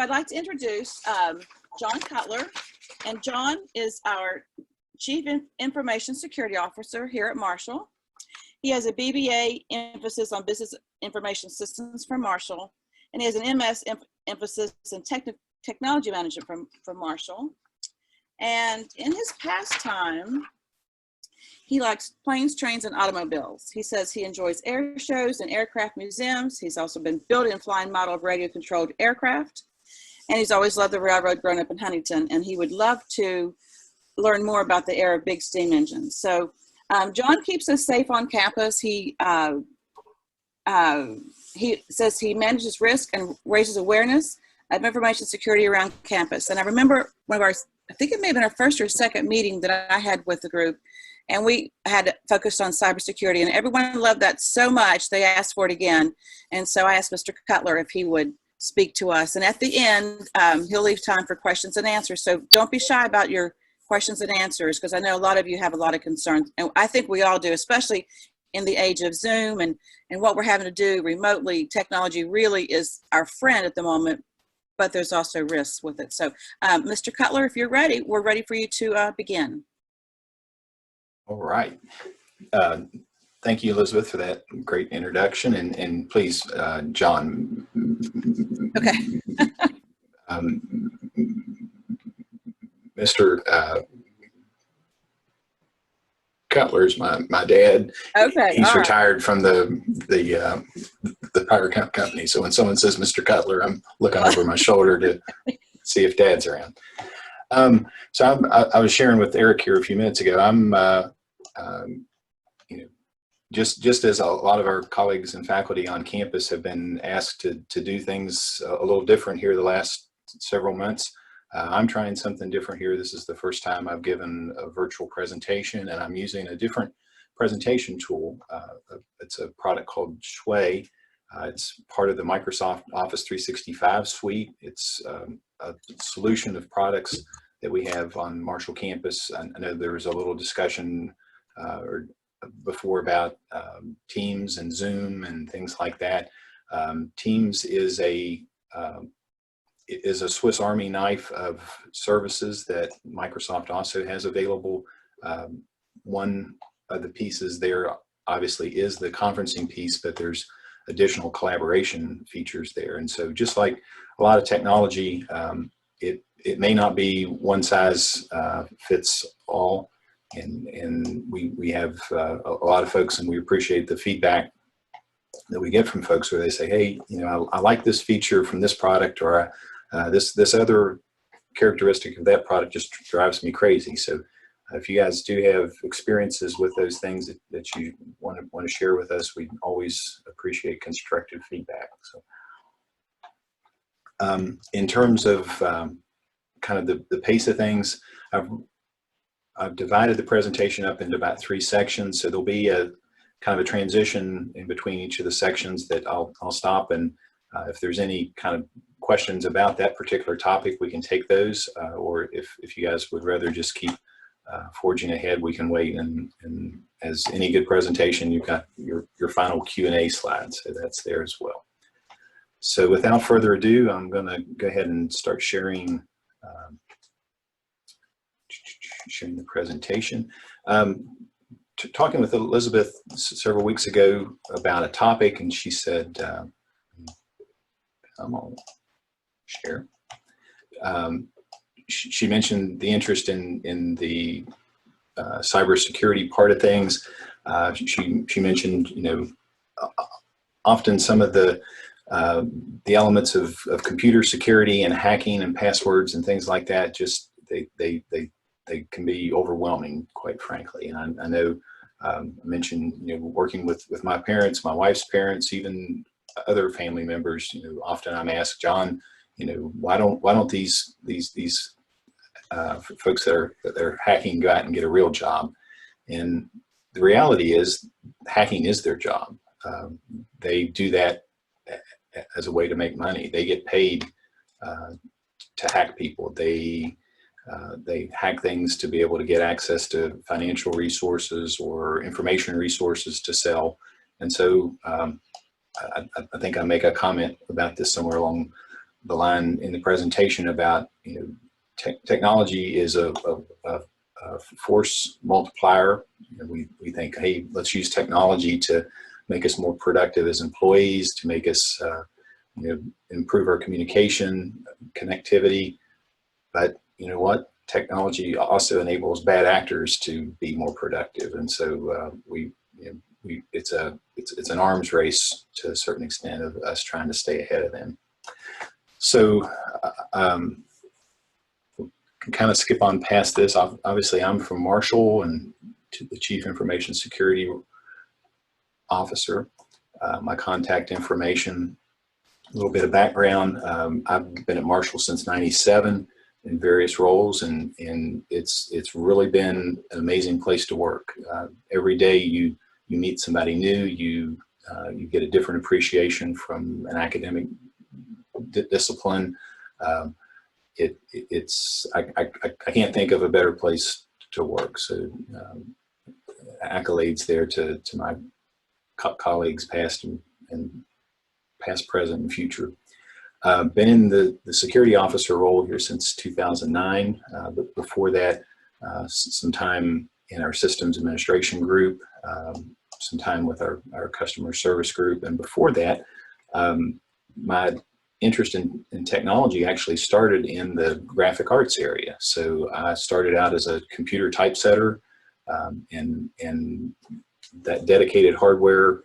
I'd like to introduce John Cutler, and John is our Chief Information Security Officer here at Marshall. He has a BBA emphasis on Business Information Systems from Marshall, and he has an MS emphasis in Technology Management from Marshall. And in his pastime, he likes planes, trains, and automobiles. He says he enjoys air shows and aircraft museums. He's also been building and flying model of radio-controlled aircraft. And he's always loved the railroad growing up in Huntington. And he would love to learn more about the era of big steam engines. So John keeps us safe on campus. He says he manages risk and raises awareness of information security around campus. And I remember one of our, I think it may have been our first or second meeting that I had with the group, and we had focused on cybersecurity, and everyone loved that so much they asked for it again. And so I asked Mr. Cutler if he would speak to us. And at the end, he'll leave time for questions and answers. So don't be shy about your questions and answers, because I know a lot of you have a lot of concerns. And I think we all do, especially in the age of Zoom and what we're having to do remotely. Technology really is our friend at the moment, but there's also risks with it. So Mr. Cutler, if you're ready, we're ready for you to begin. All right. Thank you, Elizabeth, for that great introduction. And please, John. Okay. Mr. Cutler's my dad. Okay. He's retired from the power company. So when someone says Mr. Cutler, I'm looking over my shoulder to see if Dad's around. So I was sharing with Eric here a few minutes ago. I'm, just as a lot of our colleagues and faculty on campus have been asked to do things a little different here the last several months, I'm trying something different here. This is the first time I've given a virtual presentation, and I'm using a different presentation tool. It's a product called Shui. It's part of the Microsoft Office 365 suite. It's a solution of products that we have on Marshall campus. I know there was a little discussion before about Teams and Zoom and things like that. Teams is a Swiss Army knife of services that Microsoft also has available. One of the pieces there obviously is the conferencing piece, but there's additional collaboration features there. And so just like a lot of technology, it may not be one size fits all. And we have a lot of folks, and we appreciate the feedback that we get from folks where they say, hey, I like this feature from this product, or this other characteristic of that product just drives me crazy. So if you guys do have experiences with those things that you want to share with us, we always appreciate constructive feedback. So in terms of kind of the pace of things, I've divided the presentation up into about 3 sections. So there'll be a kind of a transition in between each of the sections that I'll stop, and if there's any kind of questions about that particular topic, we can take those, or if you guys would rather just keep forging ahead, we can wait. And as any good presentation, you've got your final Q&A slide, so that's there as well. So without further ado, I'm going to go ahead and start sharing the presentation. Talking with Elizabeth several weeks ago about a topic, and she said, I'm on share. She mentioned the interest in the cybersecurity part of things. She mentioned, often some of the elements of computer security and hacking and passwords and things like that, just they can be overwhelming, quite frankly. And I know I mentioned, working with my parents, my wife's parents, even other family members, often I'm asked, John, why don't these folks that are hacking go out and get a real job? And the reality is, hacking is their job. They do that as a way to make money. They get paid to hack people. They hack things to be able to get access to financial resources or information resources to sell. And so I think I make a comment about this somewhere along the line in the presentation about, technology is a force multiplier. We think, hey, let's use technology to make us more productive as employees, to make us improve our communication, connectivity. But you know what? Technology also enables bad actors to be more productive, and so it's an arms race to a certain extent of us trying to stay ahead of them. So can kind of skip on past this. Obviously, I'm from Marshall and to the Chief Information Security Officer. My contact information, a little bit of background. I've been at Marshall since '97 in various roles, and it's really been an amazing place to work. Every day you meet somebody new, you get a different appreciation from an academic discipline. I can't think of a better place to work. So accolades there to my colleagues, past and past, present, and future. Been in the security officer role here since 2009, but before that, some time in our systems administration group, some time with our customer service group, and before that, my interest in technology actually started in the graphic arts area. So I started out as a computer typesetter, and that dedicated hardware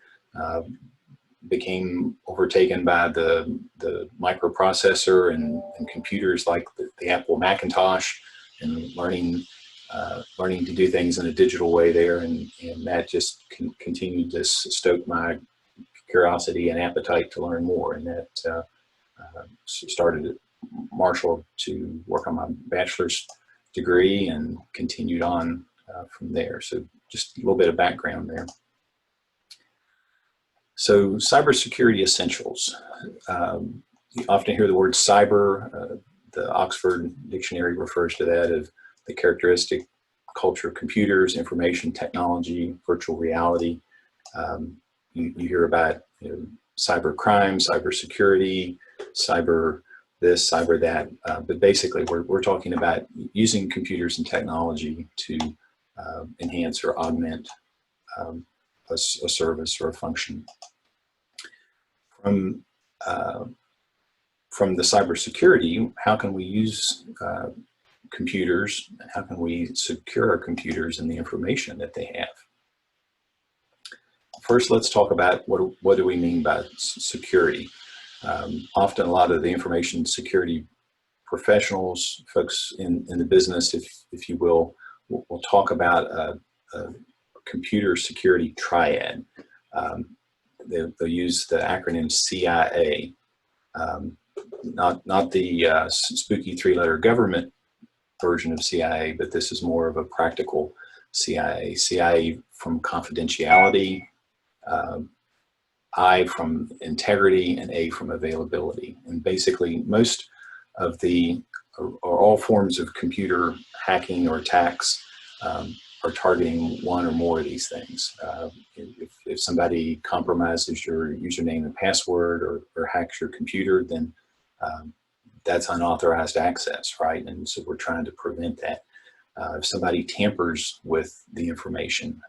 became overtaken by the microprocessor and computers like the Apple Macintosh, and learning to do things in a digital way there, and that just continued to stoke my curiosity and appetite to learn more, and that started at Marshall to work on my bachelor's degree and continued on from there. So just a little bit of background there. So cybersecurity essentials. You often hear the word cyber. The Oxford Dictionary refers to that as the characteristic culture of computers, information technology, virtual reality. You hear about cyber crime, cyber security, cyber this, cyber that. But basically, we're talking about using computers and technology to enhance or augment a service or a function. From the cybersecurity, how can we use computers, and how can we secure our computers and the information that they have? First, let's talk about what do we mean by security. Often a lot of the information security professionals, folks in the business, if you will talk about a computer security triad. They'll use the acronym CIA, not the spooky three-letter government version of CIA, but this is more of a practical CIA. CIA from confidentiality, I from integrity, and A from availability. And basically most of or all forms of computer hacking or attacks are targeting one or more of these things. If somebody compromises your username and password or hacks your computer, then that's unauthorized access, right? And so we're trying to prevent that. If somebody tampers with the information,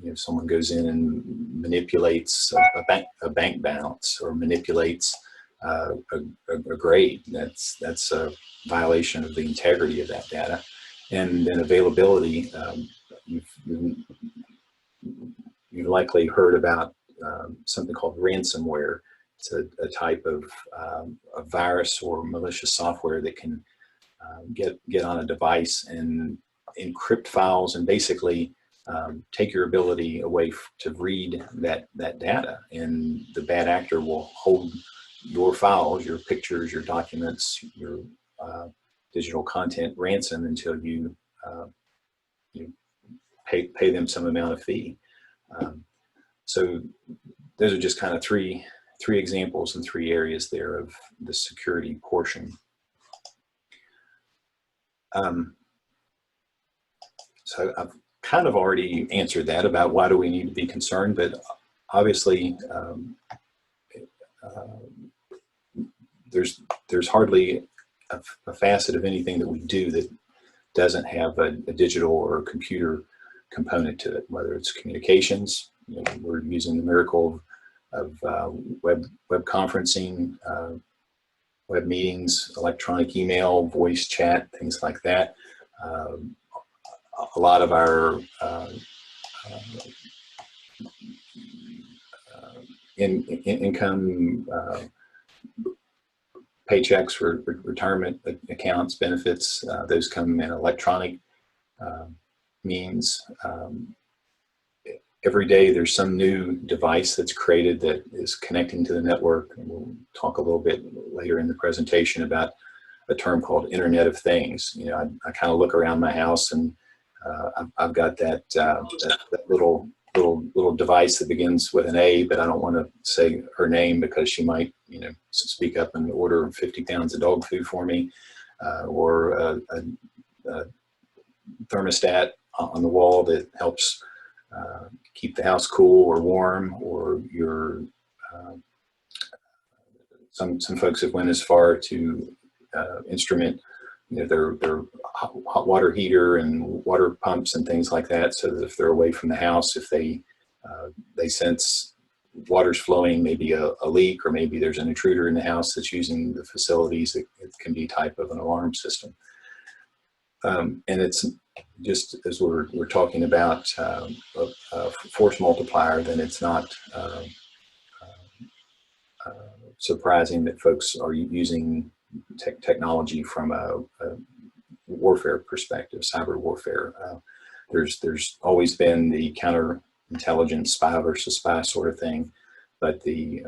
if someone goes in and manipulates a bank balance or manipulates a grade, that's a violation of the integrity of that data. And then availability, you've likely heard about something called ransomware. It's a type of a virus or malicious software that can get on a device and encrypt files and basically take your ability away to read that data. And the bad actor will hold your files, your pictures, your documents, your digital content ransom until you pay them some amount of fee. So those are just kind of three examples and three areas there of the security portion. So I've kind of already answered that about why do we need to be concerned, but obviously there's hardly a facet of anything that we do that doesn't have a digital or a computer component to it, whether it's communications. We're using the miracle of web conferencing, web meetings, electronic email, voice chat, things like that. A lot of our income, paychecks for retirement accounts, benefits, those come in electronic means. Every day there's some new device that's created that is connecting to the network. And we'll talk a little bit later in the presentation about a term called Internet of Things. I kind of look around my house, and I've got that little device that begins with an A, but I don't want to say her name because she might, speak up and order 50 pounds of dog food for me, or a thermostat on the wall that helps keep the house cool or warm, or your some folks have went as far to instrument their hot water heater and water pumps and things like that, so that if they're away from the house, if they sense water's flowing, maybe a leak, or maybe there's an intruder in the house that's using the facilities, it can be type of an alarm system. And it's just as we're talking about a force multiplier, then it's not surprising that folks are using technology from a warfare perspective, cyber warfare. There's always been the counterintelligence, spy versus spy sort of thing, but the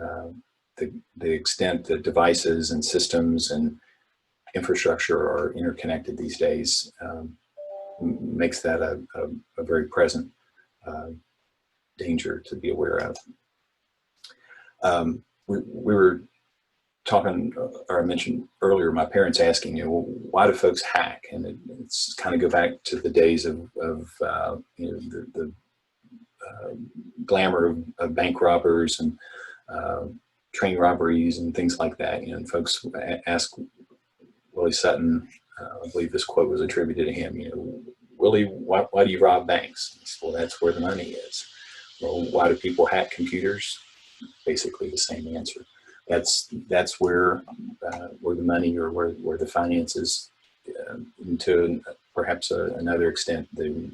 extent that devices and systems and infrastructure are interconnected these days makes that a very present danger to be aware of. We were talking, or I mentioned earlier, my parents asking, well, why do folks hack? And it's kind of go back to the days of the glamour of bank robbers and train robberies and things like that. And folks ask Willie Sutton, I believe this quote was attributed to him, Willie, why do you rob banks? He said, well, that's where the money is. Well, why do people hack computers? Basically the same answer. That's where the money, or where the finances, to perhaps another extent, the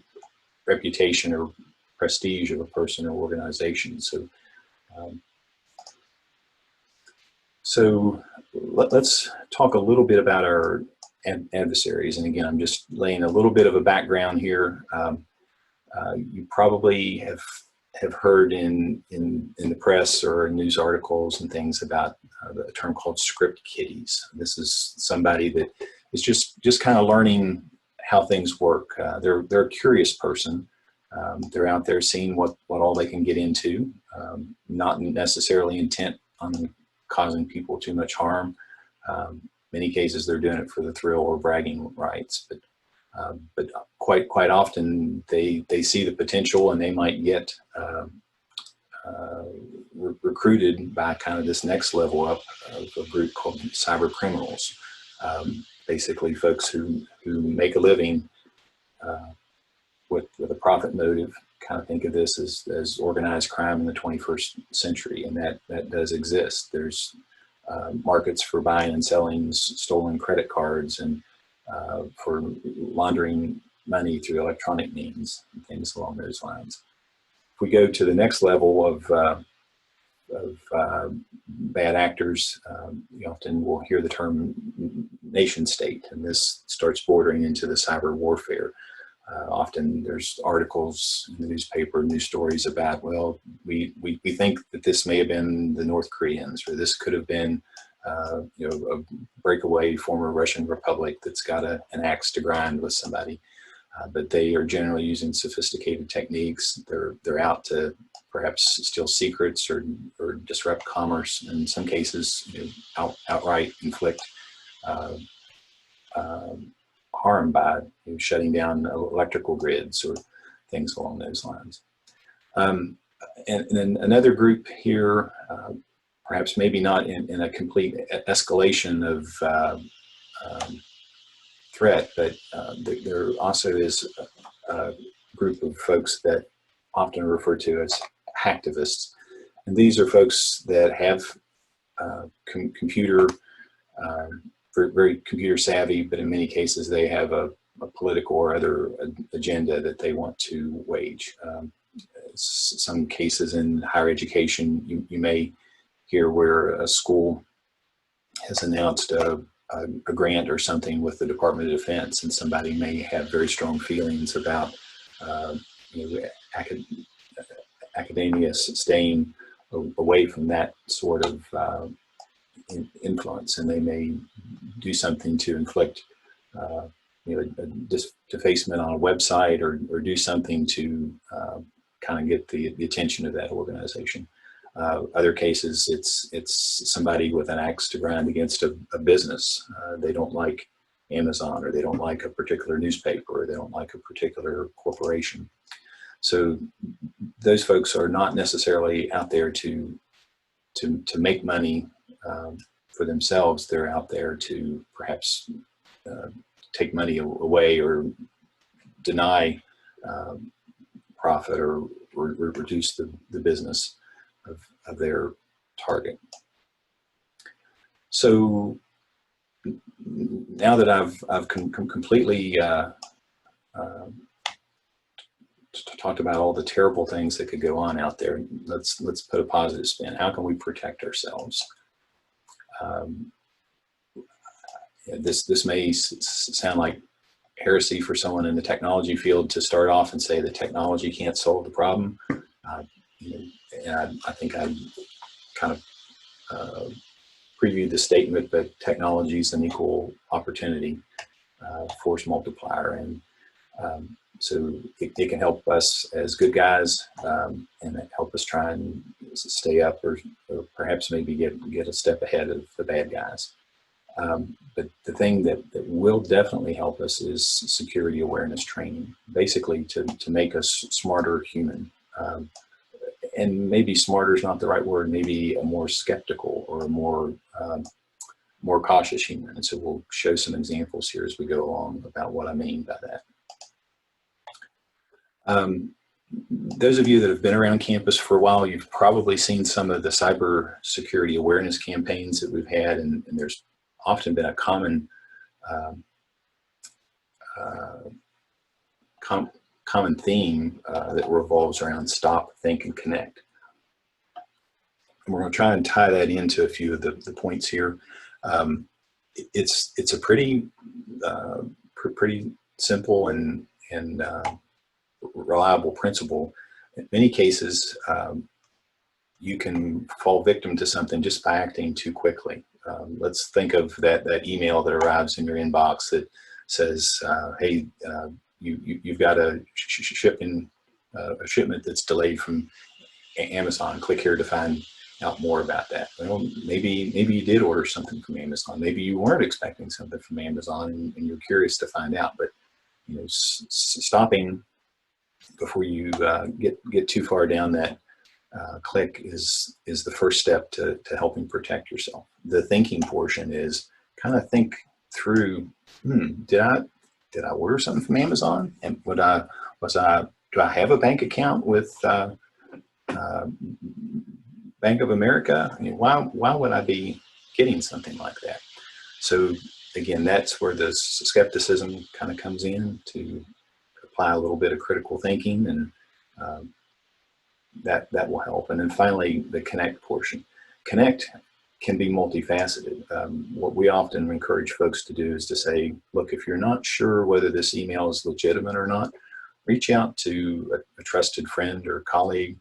reputation or prestige of a person or organization. So let's talk a little bit about our adversaries. And again, I'm just laying a little bit of a background here. You probably have heard in the press or in news articles and things about a term called script kiddies. This is somebody that is just kind of learning how things work. They're a curious person. They're out there seeing what all they can get into, not necessarily intent on causing people too much harm. Many cases they're doing it for the thrill or bragging rights, but quite often they see the potential, and they might get recruited by kind of this next level up of a group called cyber criminals. Basically folks who make a living with a profit motive. Kind of think of this as organized crime in the 21st century, and that does exist. There's markets for buying and selling stolen credit cards, and for laundering money through electronic means and things along those lines. If we go to the next level of bad actors, you often will hear the term nation state, and this starts bordering into the cyber warfare. Often there's articles in the newspaper, news stories about, well, we think that this may have been the North Koreans, or this could have been a breakaway former Russian republic that's got an axe to grind with somebody. But they are generally using sophisticated techniques. They're out to perhaps steal secrets or disrupt commerce. In some cases, outright inflict harm by shutting down electrical grids or things along those lines. And then another group here, perhaps maybe not in a complete escalation of threat, but there also is a group of folks that often referred to as hacktivists. And these are folks that have computer, very computer savvy, but in many cases they have a political or other agenda that they want to wage. Some cases in higher education, you may hear where a school has announced a grant or something with the Department of Defense, and somebody may have very strong feelings about academia staying away from that sort of influence, and they may do something to inflict a defacement on a website, or do something to kind of get the attention of that organization. Other cases, it's somebody with an axe to grind against a business. They don't like Amazon, or they don't like a particular newspaper, or they don't like a particular corporation. So those folks are not necessarily out there to make money for themselves. They're out there to perhaps take money away, or deny profit, or reduce the business of their target. So now that I've completely talked about all the terrible things that could go on out there, let's put a positive spin. How can we protect ourselves? This may sound like heresy for someone in the technology field to start off and say that technology can't solve the problem. And I think I kind of previewed the statement, but technology is an equal opportunity force multiplier. And so it can help us as good guys, and help us try and stay up, or perhaps maybe get a step ahead of the bad guys. But the thing that will definitely help us is security awareness training, basically to make us smarter human. And maybe smarter is not the right word, maybe a more skeptical, or a more cautious human. And so we'll show some examples here as we go along about what I mean by that. Those of you that have been around campus for a while, you've probably seen some of the cybersecurity awareness campaigns that we've had, and there's often been a common theme that revolves around stop, think, and connect. And we're going to try and tie that into a few of the points here. It's a pretty simple and reliable principle. In many cases, you can fall victim to something just by acting too quickly. Let's think of that email that arrives in your inbox that says, "Hey, you've got a shipment that's delayed from Amazon. Click here to find out more about that." Well, maybe you did order something from Amazon. Maybe you weren't expecting something from Amazon, and you're curious to find out. But stopping before you get too far down that click is the first step to helping protect yourself. The thinking portion is kind of think through, did I order something from Amazon? And do I have a bank account with Bank of America? I mean, why would I be getting something like that? So again, that's where the skepticism kind of comes in, to apply a little bit of critical thinking, and that will help. And then finally, the connect portion. Connect can be multifaceted. What we often encourage folks to do is to say, look, if you're not sure whether this email is legitimate or not, reach out to a trusted friend or colleague.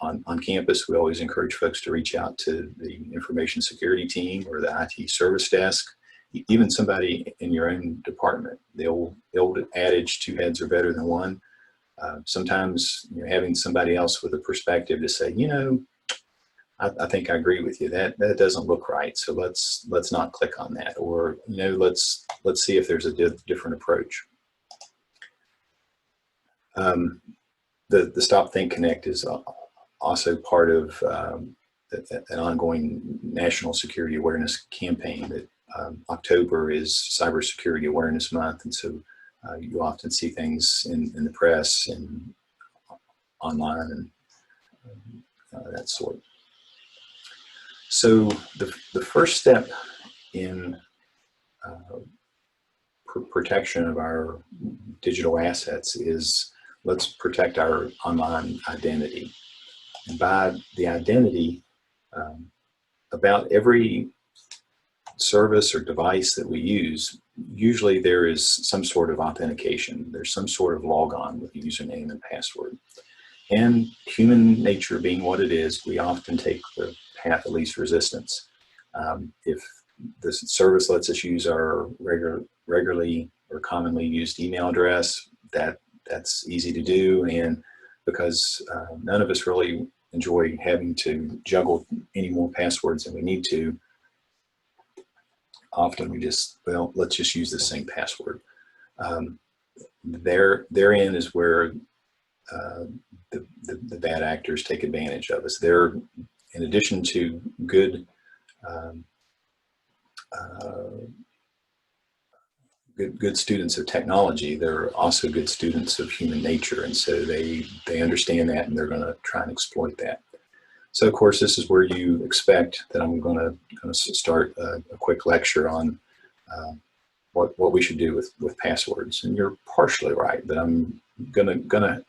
On campus, we always encourage folks to reach out to the information security team or the IT service desk, even somebody in your own department. The old adage, two heads are better than one. Sometimes having somebody else with a perspective to say, I think I agree with you. That doesn't look right. So let's not click on that. Or let's see if there's a different approach. The Stop, Think, Connect is also part of an ongoing national security awareness campaign. That October is Cybersecurity Awareness Month, and so you often see things in the press and online and that sort. So the first step in protection of our digital assets is, let's protect our online identity. And by the identity, about every service or device that we use, usually there is some sort of authentication. There's some sort of logon with a username and password. And human nature being what it is, we often take the path of least resistance. If the service lets us use our regularly or commonly used email address, that's easy to do. And because none of us really enjoy having to juggle any more passwords than we need to, often we just, well, let's just use the same password. Therein is where the bad actors take advantage of us. They're, in addition to good good students of technology, they're also good students of human nature, and so they understand that, and they're going to try and exploit that. So, of course, this is where you expect that I'm going to start a quick lecture on what we should do with passwords. And you're partially right, but I'm gonna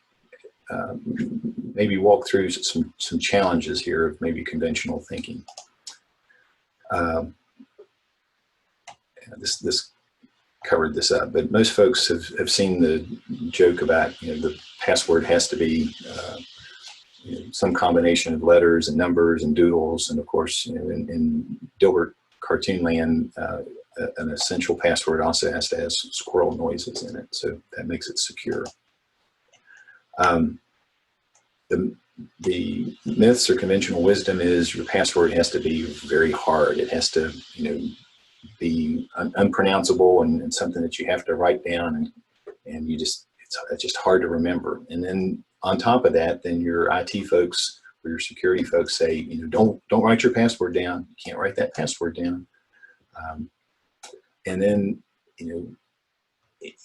maybe walk through some challenges here of maybe conventional thinking. This covered this up, but most folks have seen the joke about, the password has to be some combination of letters and numbers and doodles, and of course, in Dilbert cartoon land, an essential password also has to have squirrel noises in it, so that makes it secure. The myths or conventional wisdom is your password has to be very hard. It has to, be unpronounceable and something that you have to write down, and it's just hard to remember. And then on top of that, then your IT folks or your security folks say, don't write your password down. You can't write that password down. And then,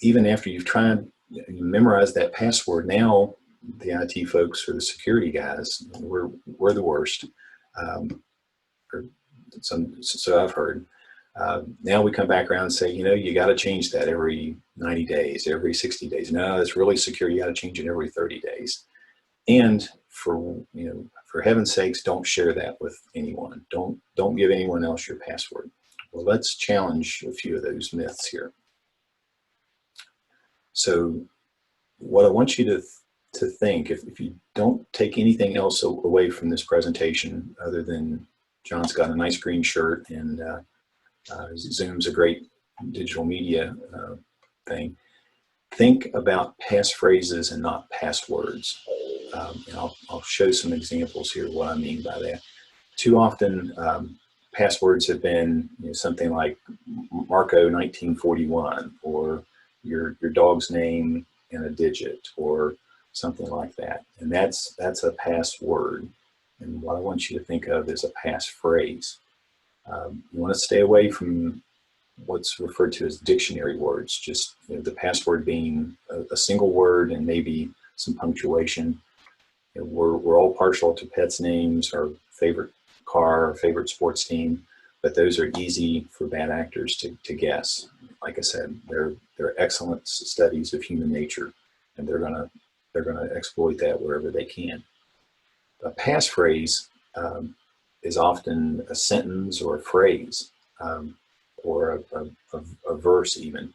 even after you've tried, you memorize that password, now the IT folks or the security guys, we're the worst. So I've heard. Now we come back around and say, you got to change that every 90 days, every 60 days. No, it's really secure. You got to change it every 30 days. And for heaven's sakes, don't share that with anyone. Don't give anyone else your password. Well, let's challenge a few of those myths here. So what I want you to think, if you don't take anything else away from this presentation other than John's got a nice green shirt and Zoom's a great digital media thing, think about passphrases and not passwords. And I'll show some examples here of what I mean by that. Too often, passwords have been something like Marco 1941, or your dog's name and a digit, or something like that. And that's a password. And what I want you to think of is a passphrase. You want to stay away from what's referred to as dictionary words, just the password being a single word and maybe some punctuation. We're all partial to pets' names, our favorite car, our favorite sports team, but those are easy for bad actors to guess. Like I said, they're excellent studies of human nature, and they're gonna exploit that wherever they can. A passphrase is often a sentence or a phrase, or a verse even.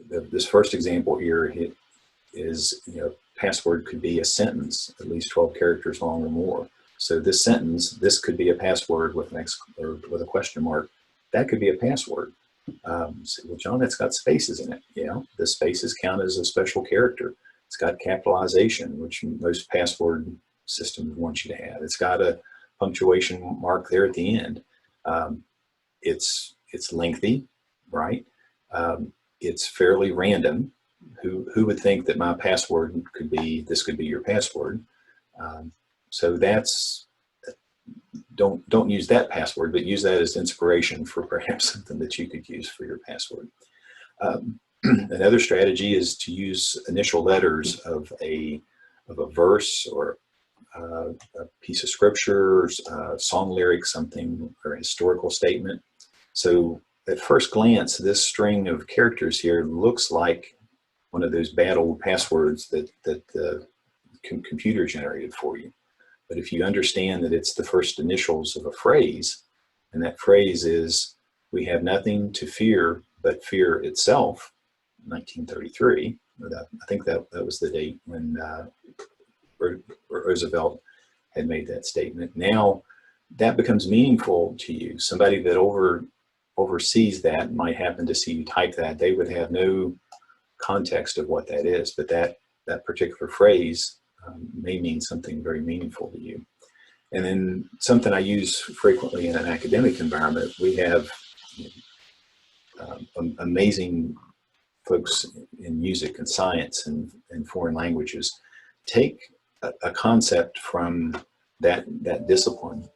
This first example here is, password could be a sentence, at least 12 characters long or more. So this sentence, this could be a password with or with a question mark. That could be a password. So, well, John, that's got spaces in it. The spaces count as a special character. It's got capitalization, which most password systems want you to have. It's got a punctuation mark there at the end. It's lengthy, right? It's fairly random. Who would think that my password could be your password? So that's, don't use that password, but use that as inspiration for perhaps something that you could use for your password. Another strategy is to use initial letters of a verse or a piece of scripture, song lyric, something, or a historical statement. So at first glance, this string of characters here looks like one of those bad old passwords that the computer generated for you. But if you understand that it's the first initials of a phrase, and that phrase is, "We have nothing to fear but fear itself," 1933, I think that was the date when Roosevelt had made that statement. Now that becomes meaningful to you. Somebody that oversees that might happen to see you type that. They would have no context of what that is, but that particular phrase may mean something very meaningful to you. And then something I use frequently in an academic environment, we have amazing folks in music and science and foreign languages take a concept from that discipline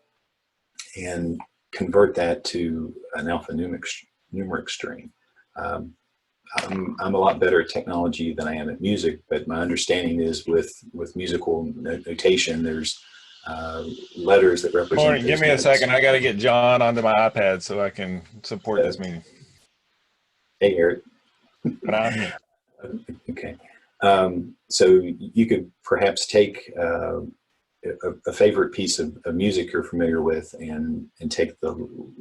and convert that to an alphanumeric string. I'm a lot better at technology than I am at music, but my understanding is with musical notation, there's letters that represent. Morning, give me a second. I got to get John onto my iPad so I can support this meeting. Hey, Eric. But I'm here. Okay. So you could perhaps take a favorite piece of music you're familiar with and take the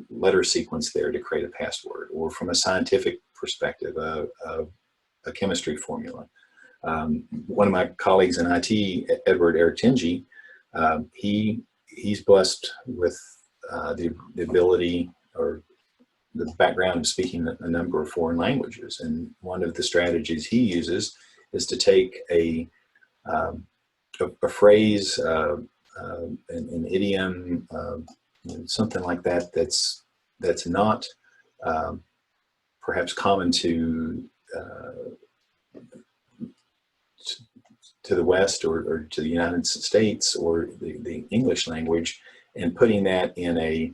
letter sequence there to create a password, or from a scientific perspective, a chemistry formula. One of my colleagues in IT, Edward Eric-Tingy, he's blessed with the ability or the background of speaking a number of foreign languages. And one of the strategies he uses is to take a phrase, an idiom, something like that that's not perhaps common to the West or to the United States or the English language, and putting that in a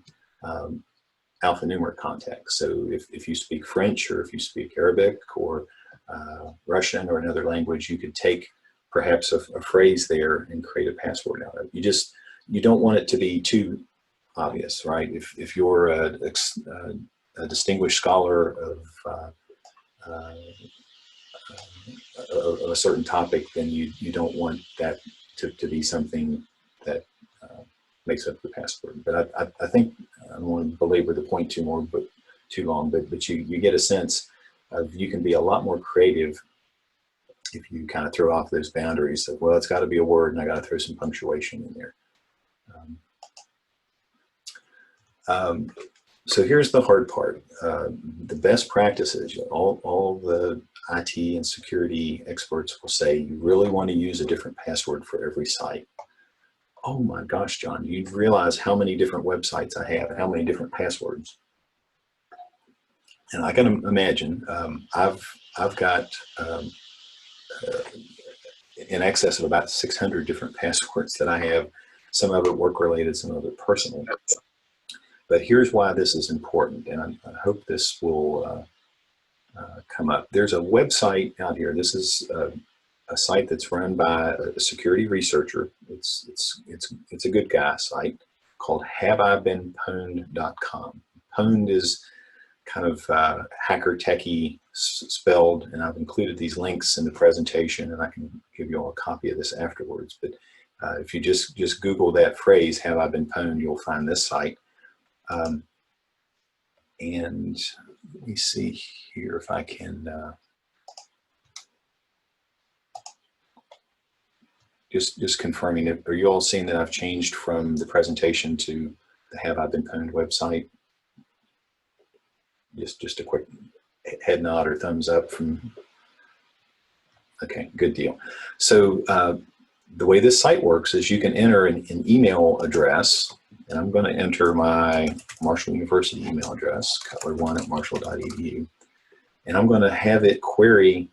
alphanumeric context. So if you speak French, or if you speak Arabic or Russian or another language, you could take perhaps a phrase there and create a password out of it. You don't want it to be too obvious, right? If you're a distinguished scholar of a certain topic, then you don't want that to be something that makes up the password. But I think I don't want to belabor the point too long, but you get a sense of, you can be a lot more creative if you kind of throw off those boundaries of, well, it's got to be a word and I got to throw some punctuation in there. So here's the hard part. The best practices, all the IT and security experts will say, you really want to use a different password for every site. Oh my gosh, John, you realize how many different websites I have and how many different passwords. And I can imagine, I've got in excess of about 600 different passwords that I have, some of it work related, some of it personal. But here's why this is important, and I hope this will come up. There's a website out here. This is a site that's run by a security researcher. It's a good guy site called haveibeenpwned.com. Pwned is kind of hacker techie spelled, and I've included these links in the presentation, and I can give you all a copy of this afterwards. But if you just Google that phrase, "Have I been pwned?" you'll find this site. And let me see here if I can just confirming it. Are you all seeing that I've changed from the presentation to the Have I Been Pwned website? Just a quick head nod or thumbs up from, okay, good deal. So the way this site works is you can enter an email address, and I'm going to enter my Marshall University email address, cutler1@marshall.edu, and I'm going to have it query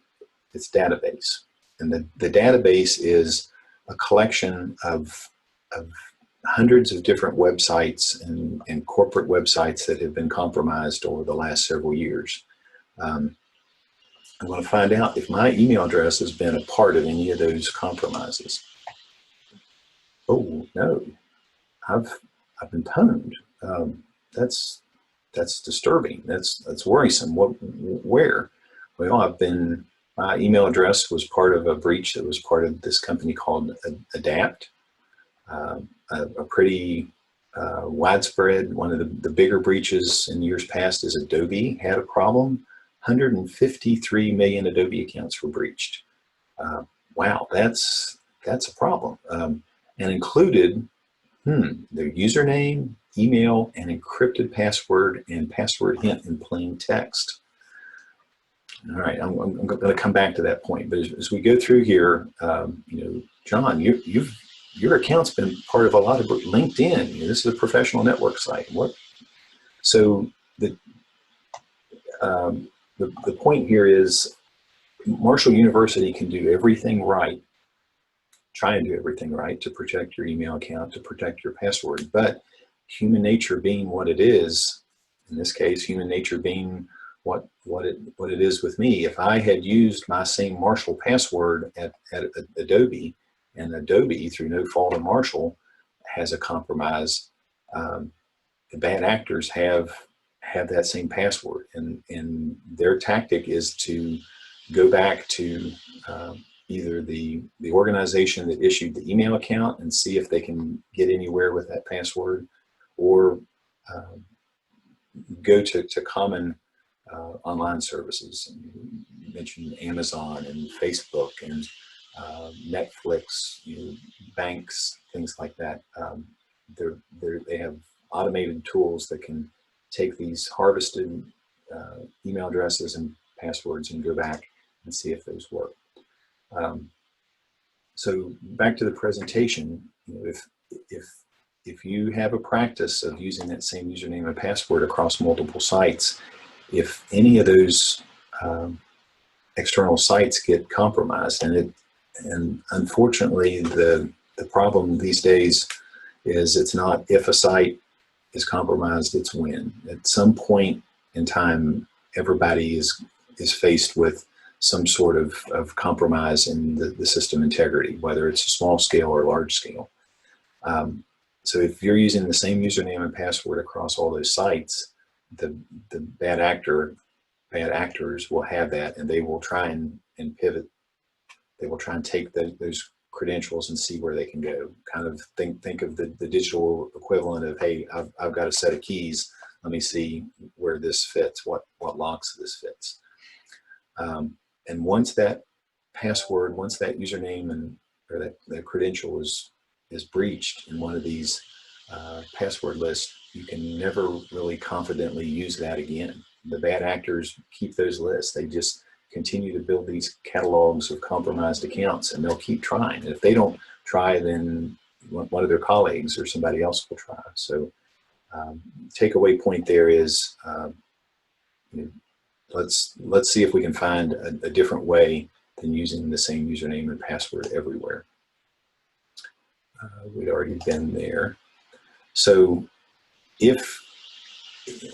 its database. And the database is a collection of hundreds of different websites and corporate websites that have been compromised over the last several years. I'm going to find out if my email address has been a part of any of those compromises. Oh no, I've been pwned. That's disturbing. That's worrisome. Where? Well, my email address was part of a breach that was part of this company called Adapt. A pretty widespread, one of the bigger breaches in years past is Adobe had a problem. 153 million Adobe accounts were breached. Wow, that's a problem. And included their username, email, and encrypted password and password hint in plain text. All right, I'm going to come back to that point. But as we go through here, John, your account's been part of a lot of LinkedIn. This is a professional network site. What? So the point here is Marshall University can do everything right, try and do everything right to protect your email account, to protect your password. But human nature being what it is, in this case, human nature being what it is with me, if I had used my same Marshall password at Adobe, and Adobe, through no fault of Marshall, has a compromise, the bad actors have that same password, and their tactic is to go back to either the organization that issued the email account and see if they can get anywhere with that password, or go to common online services. You mentioned Amazon and Facebook and Netflix, banks, things like that. They have automated tools that can take these harvested email addresses and passwords and go back and see if those work. So back to the presentation, if you have a practice of using that same username and password across multiple sites, if any of those external sites get compromised, and unfortunately the problem these days is it's not if a site is compromised, it's when. At some point in time, everybody is faced with some sort of compromise in the system integrity, whether it's a small scale or large scale. So if you're using the same username and password across all those sites, the bad actors will have that, and they will try and pivot. They will try and take those credentials and see where they can go. Kind of think of the digital equivalent of, hey, I've got a set of keys. Let me see where this fits, what locks this fits. And once that password, once that username or that credential is breached in one of these password lists, you can never really confidently use that again. The bad actors keep those lists. They just continue to build these catalogs of compromised accounts, and they'll keep trying. And if they don't try, then one of their colleagues or somebody else will try. So takeaway point there is, let's see if we can find a different way than using the same username and password everywhere. We'd already been there. So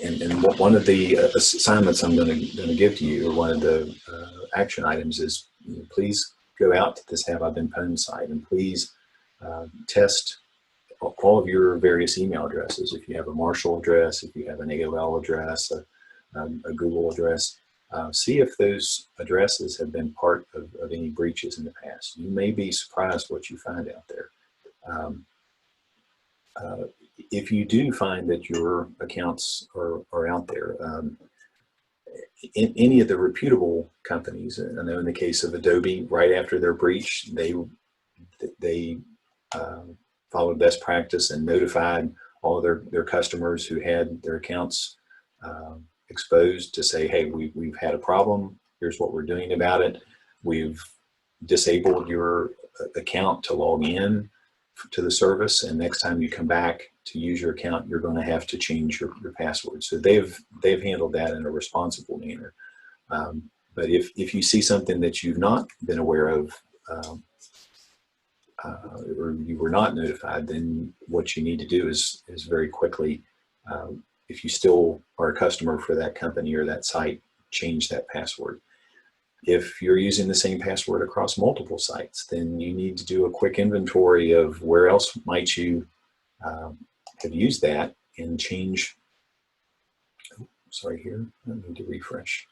and one of the assignments I'm going to give to you, or one of the action items, is please go out to this Have I Been Pwned site, and please test all of your various email addresses. If you have a Marshall address, if you have an AOL address, a Google address, see if those addresses have been part of any breaches in the past. You may be surprised what you find out there. If you do find that your accounts are out there, in any of the reputable companies, I know in the case of Adobe, right after their breach, they followed best practice and notified all of their customers who had their accounts exposed to say, hey, we've had a problem. Here's what we're doing about it. We've disabled your account to log in to the service, and next time you come back to use your account, you're going to have to change your password. So they've handled that in a responsible manner. But if you see something that you've not been aware of, or you were not notified, then what you need to do is very quickly, if you still are a customer for that company or that site, change that password. If you're using the same password across multiple sites, then you need to do a quick inventory of where else might you have used that and change. Oh, sorry, here, I need to refresh.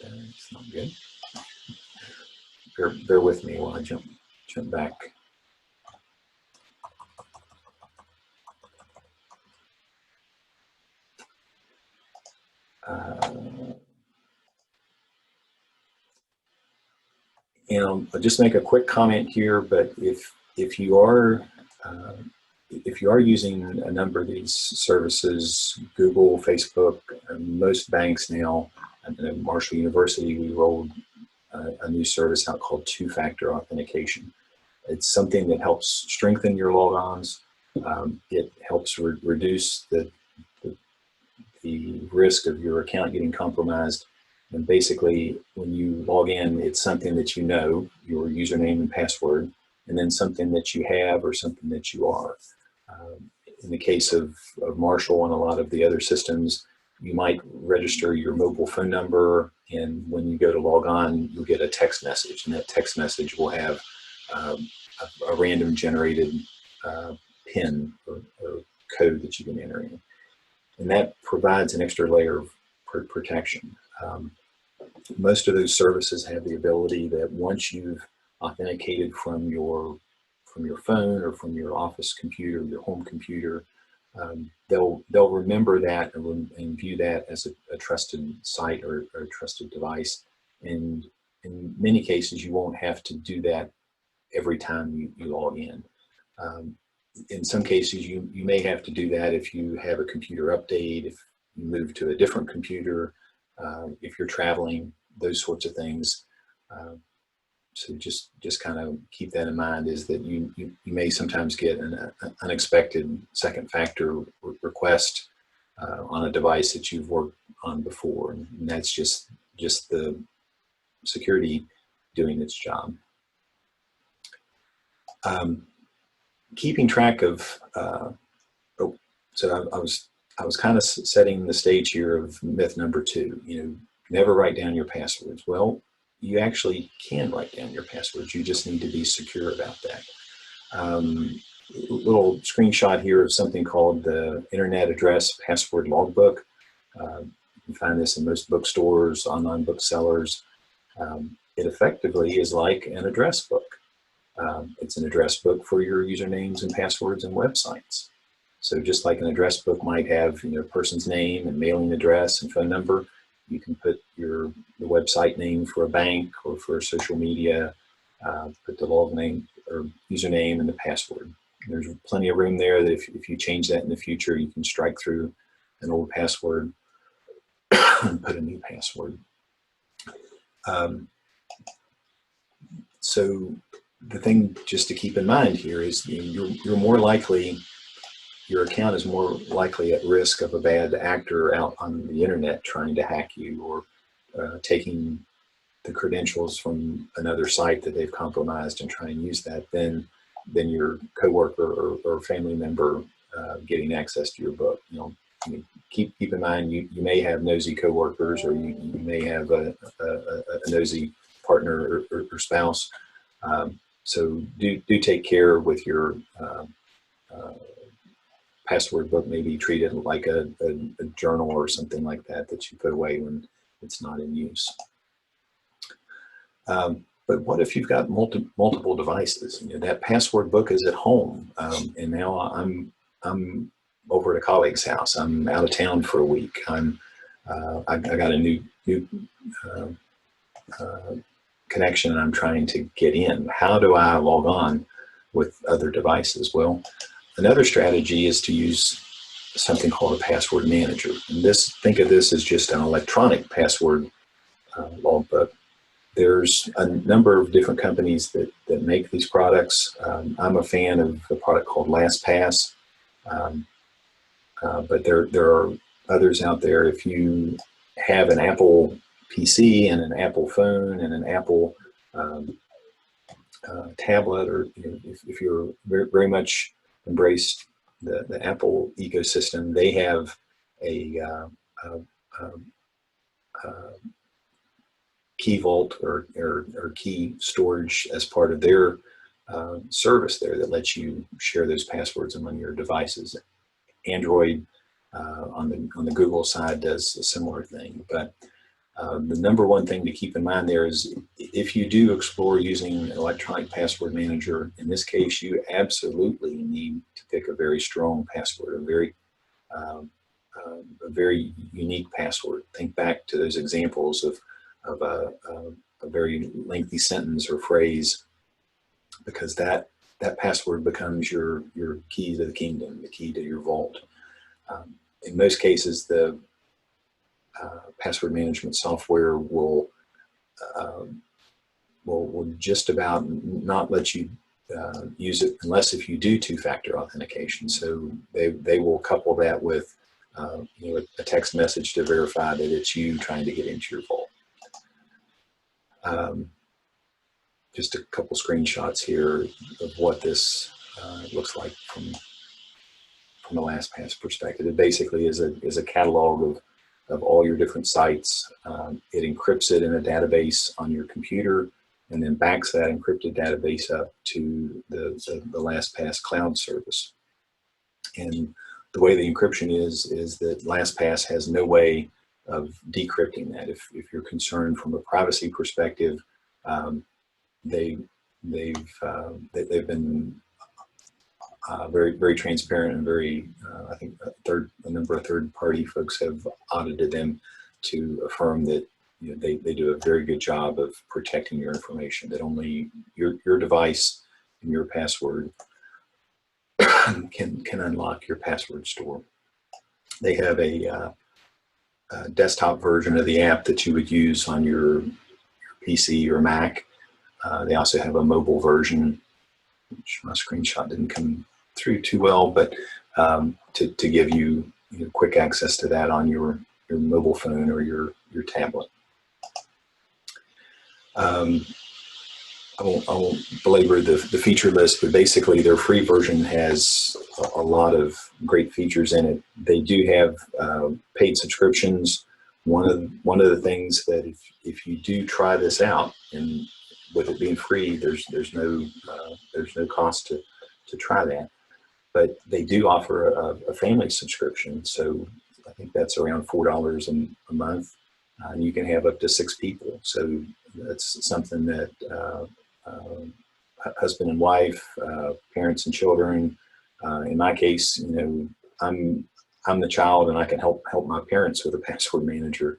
It's not good. Bear with me while I jump back. I'll just make a quick comment here, but if you are using a number of these services, Google, Facebook, most banks now, and at Marshall University, we rolled a new service out called two-factor authentication. It's something that helps strengthen your logons. It helps reduce the risk of your account getting compromised. And basically, when you log in, it's something that you know, your username and password, and then something that you have or something that you are. In the case of Marshall and a lot of the other systems, you might register your mobile phone number, and when you go to log on, you'll get a text message, and that text message will have a random generated PIN or code that you can enter in. And that provides an extra layer of protection. Most of those services have the ability that once you've authenticated from your phone or from your office computer, your home computer, they'll remember that and view that as a trusted site or a trusted device. And in many cases, you won't have to do that every time you log in. In some cases, you may have to do that if you have a computer update, if you move to a different computer, if you're traveling, those sorts of things. So just kind of keep that in mind, is that you may sometimes get an unexpected second factor request on a device that you've worked on before, and that's just the security doing its job. Keeping track of so I was kind of setting the stage here of myth number 2. Never write down your passwords. Well, you actually can write down your passwords. You just need to be secure about that. Little screenshot here of something called the Internet Address Password Logbook. You can find this in most bookstores, online booksellers. It effectively is like an address book. It's an address book for your usernames and passwords and websites. So just like an address book might have, person's name and mailing address and phone number, you can put the website name for a bank or for social media, put the log name or username and the password. There's plenty of room there that if you change that in the future, you can strike through an old password and put a new password. So the thing just to keep in mind here is you're more likely, your account is more likely at risk of a bad actor out on the internet trying to hack you, or taking the credentials from another site that they've compromised and try and use that, than your coworker or family member getting access to your book. Keep in mind you may have nosy coworkers, or you may have a nosy partner or spouse. So do take care with your password book. Maybe treat it like a journal or something like that you put away when it's not in use. But what if you've got multiple devices? That password book is at home, and now I'm over at a colleague's house. I'm out of town for a week. I got a new connection, and I'm trying to get in. How do I log on with other devices? Well, another strategy is to use something called a password manager. And think of this as just an electronic password logbook. There's a number of different companies that make these products. I'm a fan of a product called LastPass, but there are others out there. If you have an Apple PC and an Apple phone and an Apple tablet, or if you're very much embraced the Apple ecosystem, they have a key vault or key storage as part of their service there that lets you share those passwords among your devices. Android on the Google side does a similar thing, but the number one thing to keep in mind there is if you do explore using an electronic password manager, in this case, you absolutely need to pick a very strong password, a very unique password. Think back to those examples of a very lengthy sentence or phrase, because that password becomes your key to the kingdom, the key to your vault. In most cases, the password management software will just about not let you use it unless if you do two-factor authentication. So they will couple that with a text message to verify that it's you trying to get into your vault. Just a couple screenshots here of what this looks like from a LastPass perspective. It basically is a catalog of all your different sites. It encrypts it in a database on your computer and then backs that encrypted database up to the LastPass cloud service. And the way the encryption is that LastPass has no way of decrypting that. If you're concerned from a privacy perspective, they've been very transparent and very, I think a number of third-party folks have audited them to affirm that they do a very good job of protecting your information, that only your device and your password can unlock your password store. They have a desktop version of the app that you would use on your PC or Mac. They also have a mobile version, which my screenshot didn't come through too well, but to give you quick access to that on your mobile phone or your tablet. I won't belabor the feature list, but basically their free version has a lot of great features in it. They do have paid subscriptions. One of the things that if you do try this out, and with it being free, there's no cost to try that. But they do offer a family subscription, so I think that's around $4 a month, and you can have up to 6 people. So that's something that husband and wife, parents and children. In my case, I'm the child, and I can help my parents with a password manager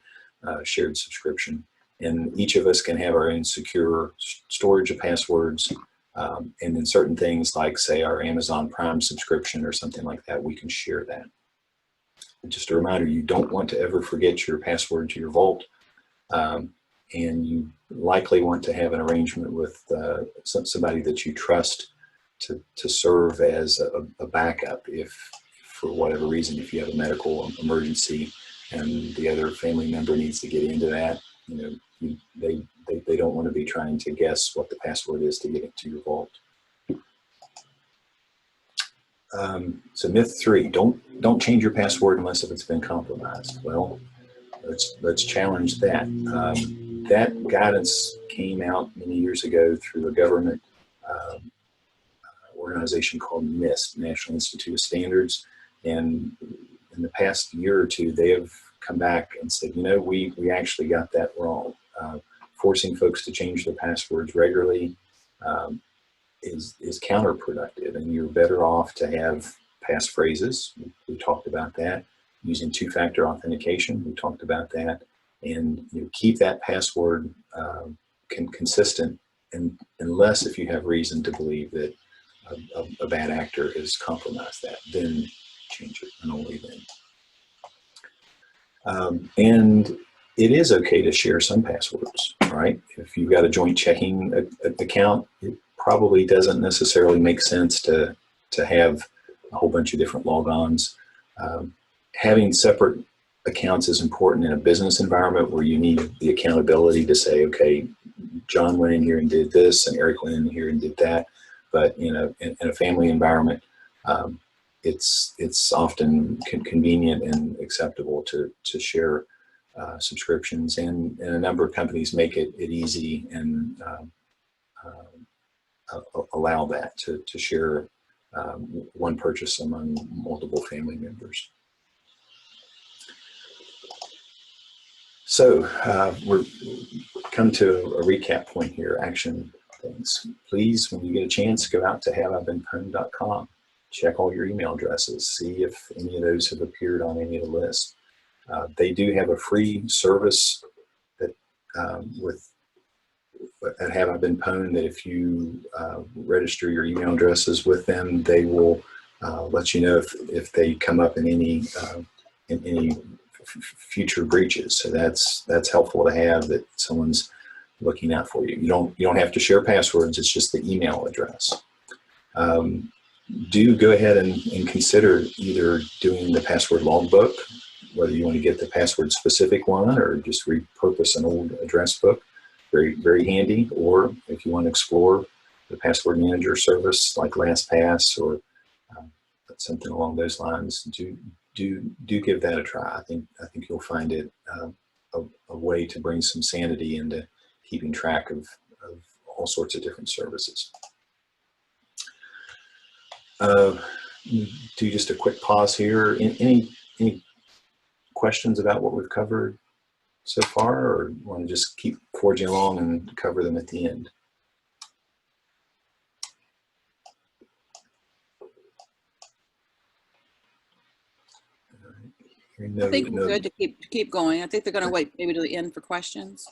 shared subscription. And each of us can have our own secure storage of passwords. And then certain things like, say, our Amazon Prime subscription or something like that, we can share that. And just a reminder, you don't want to ever forget your password to your vault. And you likely want to have an arrangement with somebody that you trust to serve as a backup if, for whatever reason, if you have a medical emergency and the other family member needs to get into that, they don't want to be trying to guess what the password is to get into your vault. So myth 3, don't change your password unless if it's been compromised. Well, let's challenge that. That guidance came out many years ago through a government organization called NIST, National Institute of Standards. And in the past year or two, they have come back and said, we actually got that wrong. Forcing folks to change their passwords regularly is counterproductive, and you're better off to have passphrases. We talked about that. Using two-factor authentication, we talked about that. And keep that password consistent, and unless if you have reason to believe that a bad actor has compromised that, then change it, and only then. And it is okay to share some passwords, right? If you've got a joint checking account, it probably doesn't necessarily make sense to have a whole bunch of different logons. Having separate accounts is important in a business environment where you need the accountability to say, okay, John went in here and did this, and Eric went in here and did that. But in a family environment, it's often convenient and acceptable to share subscriptions, and a number of companies make it easy and allow that to share one purchase among multiple family members. So we're come to a recap point here, action things. Please, when you get a chance, go out to haveibeenpwned.com. Check all your email addresses, see if any of those have appeared on any of the lists. They do have a free service that at Have I Been Pwned, that if you register your email addresses with them, they will let you know if they come up in any future breaches. So that's helpful to have, that someone's looking out for you. You don't have to share passwords. It's just the email address. Do go ahead and consider either doing the password logbook, whether you want to get the password specific one or just repurpose an old address book. Very, very handy. Or if you want to explore the password manager service like LastPass or something along those lines, do give that a try. I think you'll find it a way to bring some sanity into keeping track of all sorts of different services. Do just a quick pause here. Any questions about what we've covered so far, or want to just keep forging along and cover them at the end? I think we're good to keep going. I think they're going to wait maybe to the end for questions.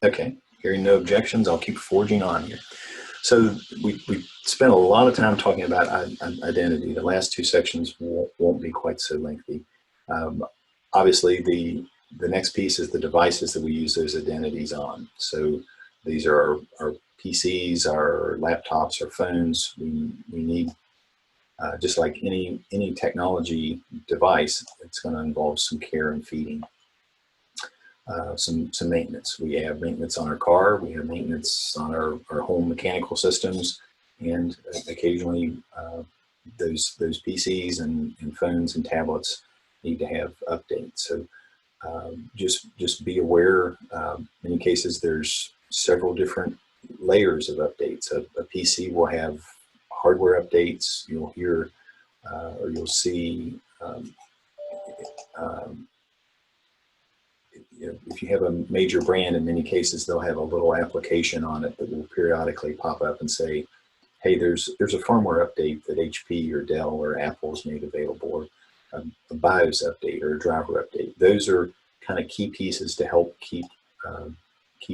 Okay, hearing no objections, I'll keep forging on here. So we spent a lot of time talking about identity. The last two sections won't be quite so lengthy. Obviously, the next piece is the devices that we use those identities on. So these are our PCs, our laptops, our phones. We need, just like any technology device, it's going to involve some care and feeding. Some maintenance. We have maintenance on our car, we have maintenance on our home mechanical systems, and occasionally those PCs and phones and tablets need to have updates. So just be aware, many cases there's several different layers of updates. A PC will have hardware updates. You'll hear or you'll see if you have a major brand, in many cases they'll have a little application on it that will periodically pop up and say, hey, there's a firmware update that HP or Dell or Apple's made available, or a BIOS update or a driver update. Those are kind of key pieces to help keep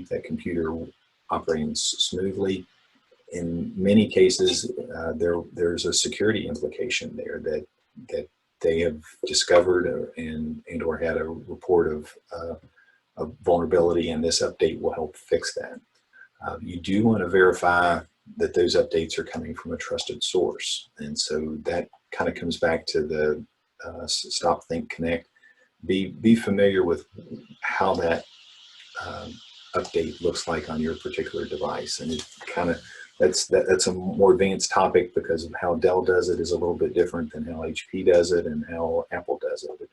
that computer operating smoothly. In many cases, there's a security implication there that they have discovered and or had a report of a vulnerability, and this update will help fix that. You do want to verify that those updates are coming from a trusted source, and so that kind of comes back to the stop, think, connect. Be familiar with how that update looks like on your particular device, and it kind of that's a more advanced topic because of how Dell does it is a little bit different than how HP does it and how Apple does it. But,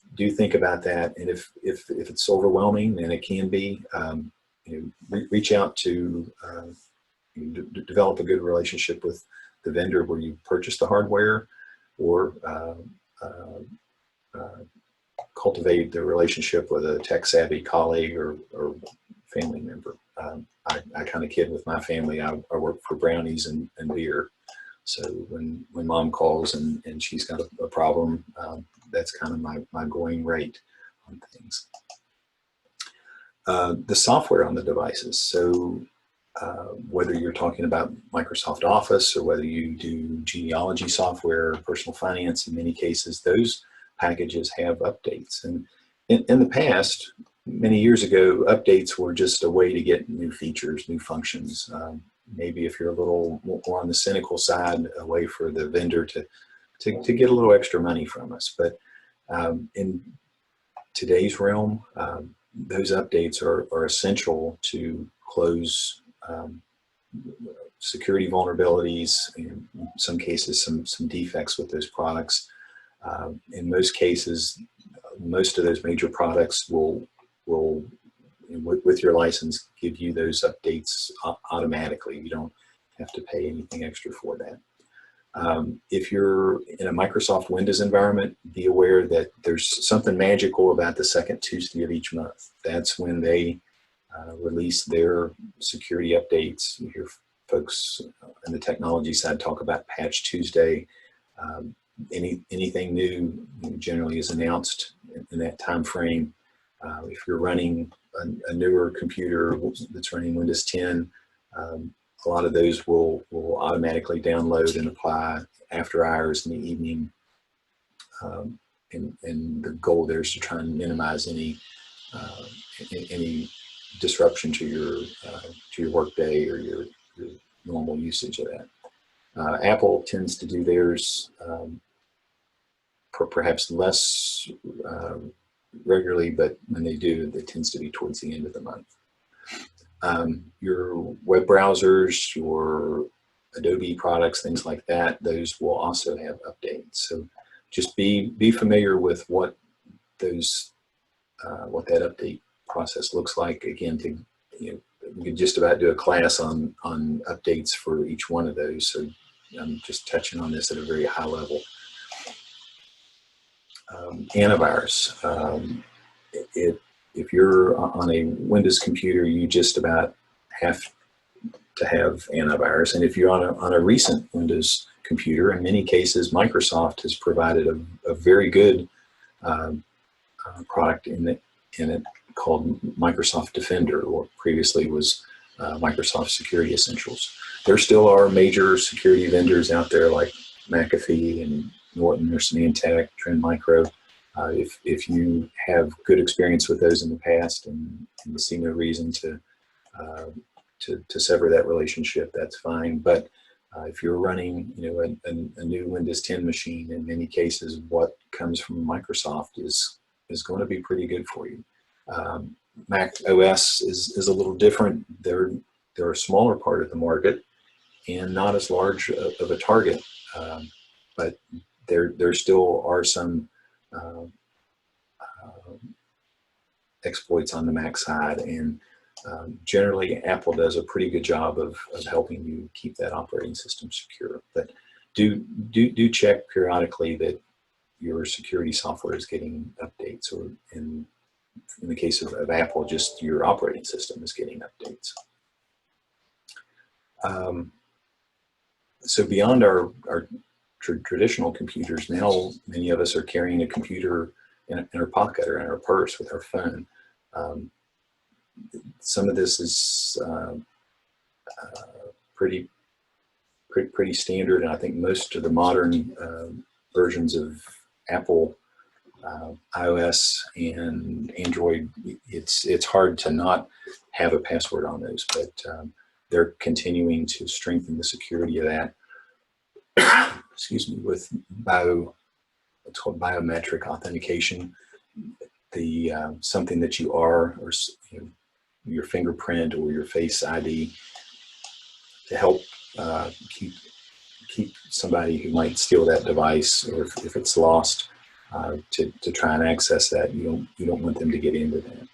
do think about that, and if it's overwhelming, and it can be, reach out to develop a good relationship with the vendor where you purchase the hardware, or cultivate the relationship with a tech-savvy colleague or family member. I kind of kid with my family. I work for brownies and beer. So when mom calls and she's got a problem, that's kind of my going rate on things. The software on the devices. So whether you're talking about Microsoft Office or whether you do genealogy software, personal finance, in many cases, those packages have updates. And in the past, many years ago, updates were just a way to get new features, new functions. Maybe if you're a little more on the cynical side, a way for the vendor to get a little extra money from us. But in today's realm, those updates are essential to close security vulnerabilities, and in some cases some defects with those products. In most cases, most of those major products will with your license give you those updates automatically. You don't have to pay anything extra for that. If you're in a Microsoft Windows environment, be aware that there's something magical about the second Tuesday of each month. That's when they release their security updates. You hear folks on the technology side talk about Patch Tuesday. Anything new generally is announced in that time frame. If you're running a newer computer that's running Windows 10, a lot of those will automatically download and apply after hours in the evening. And the goal there is to try and minimize any disruption to your workday or your normal usage of that. Apple tends to do theirs perhaps less regularly, but when they do, it tends to be towards the end of the month. Your web browsers, your Adobe products, things like that, those will also have updates. So just be familiar with what those what that update process looks like. Again, we could just about do a class on updates for each one of those. So I'm just touching on this at a very high level. Antivirus. If you're on a Windows computer, you just about have to have antivirus. And if you're on a recent Windows computer, in many cases, Microsoft has provided a very good product in it called Microsoft Defender, or previously was Microsoft Security Essentials. There still are major security vendors out there like McAfee and Norton or Symantec, Trend Micro. If you have good experience with those in the past and you see no reason to sever that relationship, that's fine. But if you're running, a new Windows 10 machine, in many cases, what comes from Microsoft is going to be pretty good for you. Mac OS is a little different. They're a smaller part of the market and not as large of a target, but there still are some exploits on the Mac side, and generally Apple does a pretty good job of helping you keep that operating system secure. But do check periodically that your security software is getting updates, or in the case of Apple, just your operating system is getting updates. So beyond our traditional computers, now many of us are carrying a computer in our pocket or in our purse with our phone. Some of this is pretty standard, and I think most of the modern versions of Apple iOS and Android, it's hard to not have a password on those, but they're continuing to strengthen the security of that. Excuse me, with what's called biometric authentication. The something that you are, or your fingerprint or your face ID, to help keep somebody who might steal that device, or if it's lost, to try and access that. You don't want them to get into that.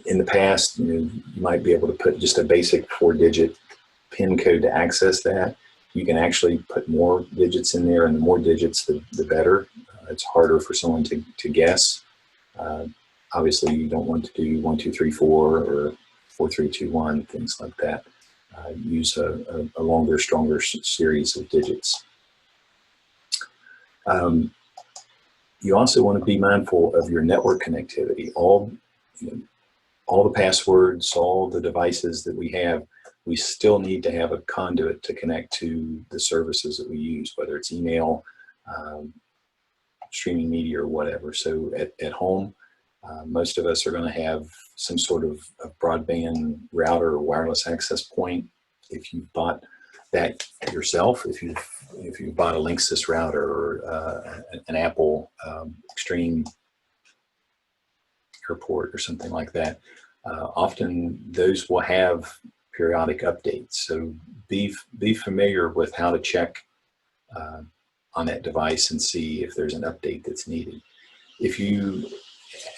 In the past, you might be able to put just a basic 4-digit PIN code to access that. You can actually put more digits in there, and the more digits, the better. It's harder for someone to guess. Obviously, you don't want to do 1, 2, 3, 4 or 4, 3, 2, 1, things like that. Use a longer, stronger series of digits. You also want to be mindful of your network connectivity. All the passwords, all the devices that we have, we still need to have a conduit to connect to the services that we use, whether it's email, streaming media, or whatever. So at home, most of us are going to have some sort of broadband router or wireless access point. If you bought that yourself, if you've bought a Linksys router or an Apple Extreme airport or something like that, often those will have periodic updates. So be familiar with how to check on that device and see if there's an update that's needed. If you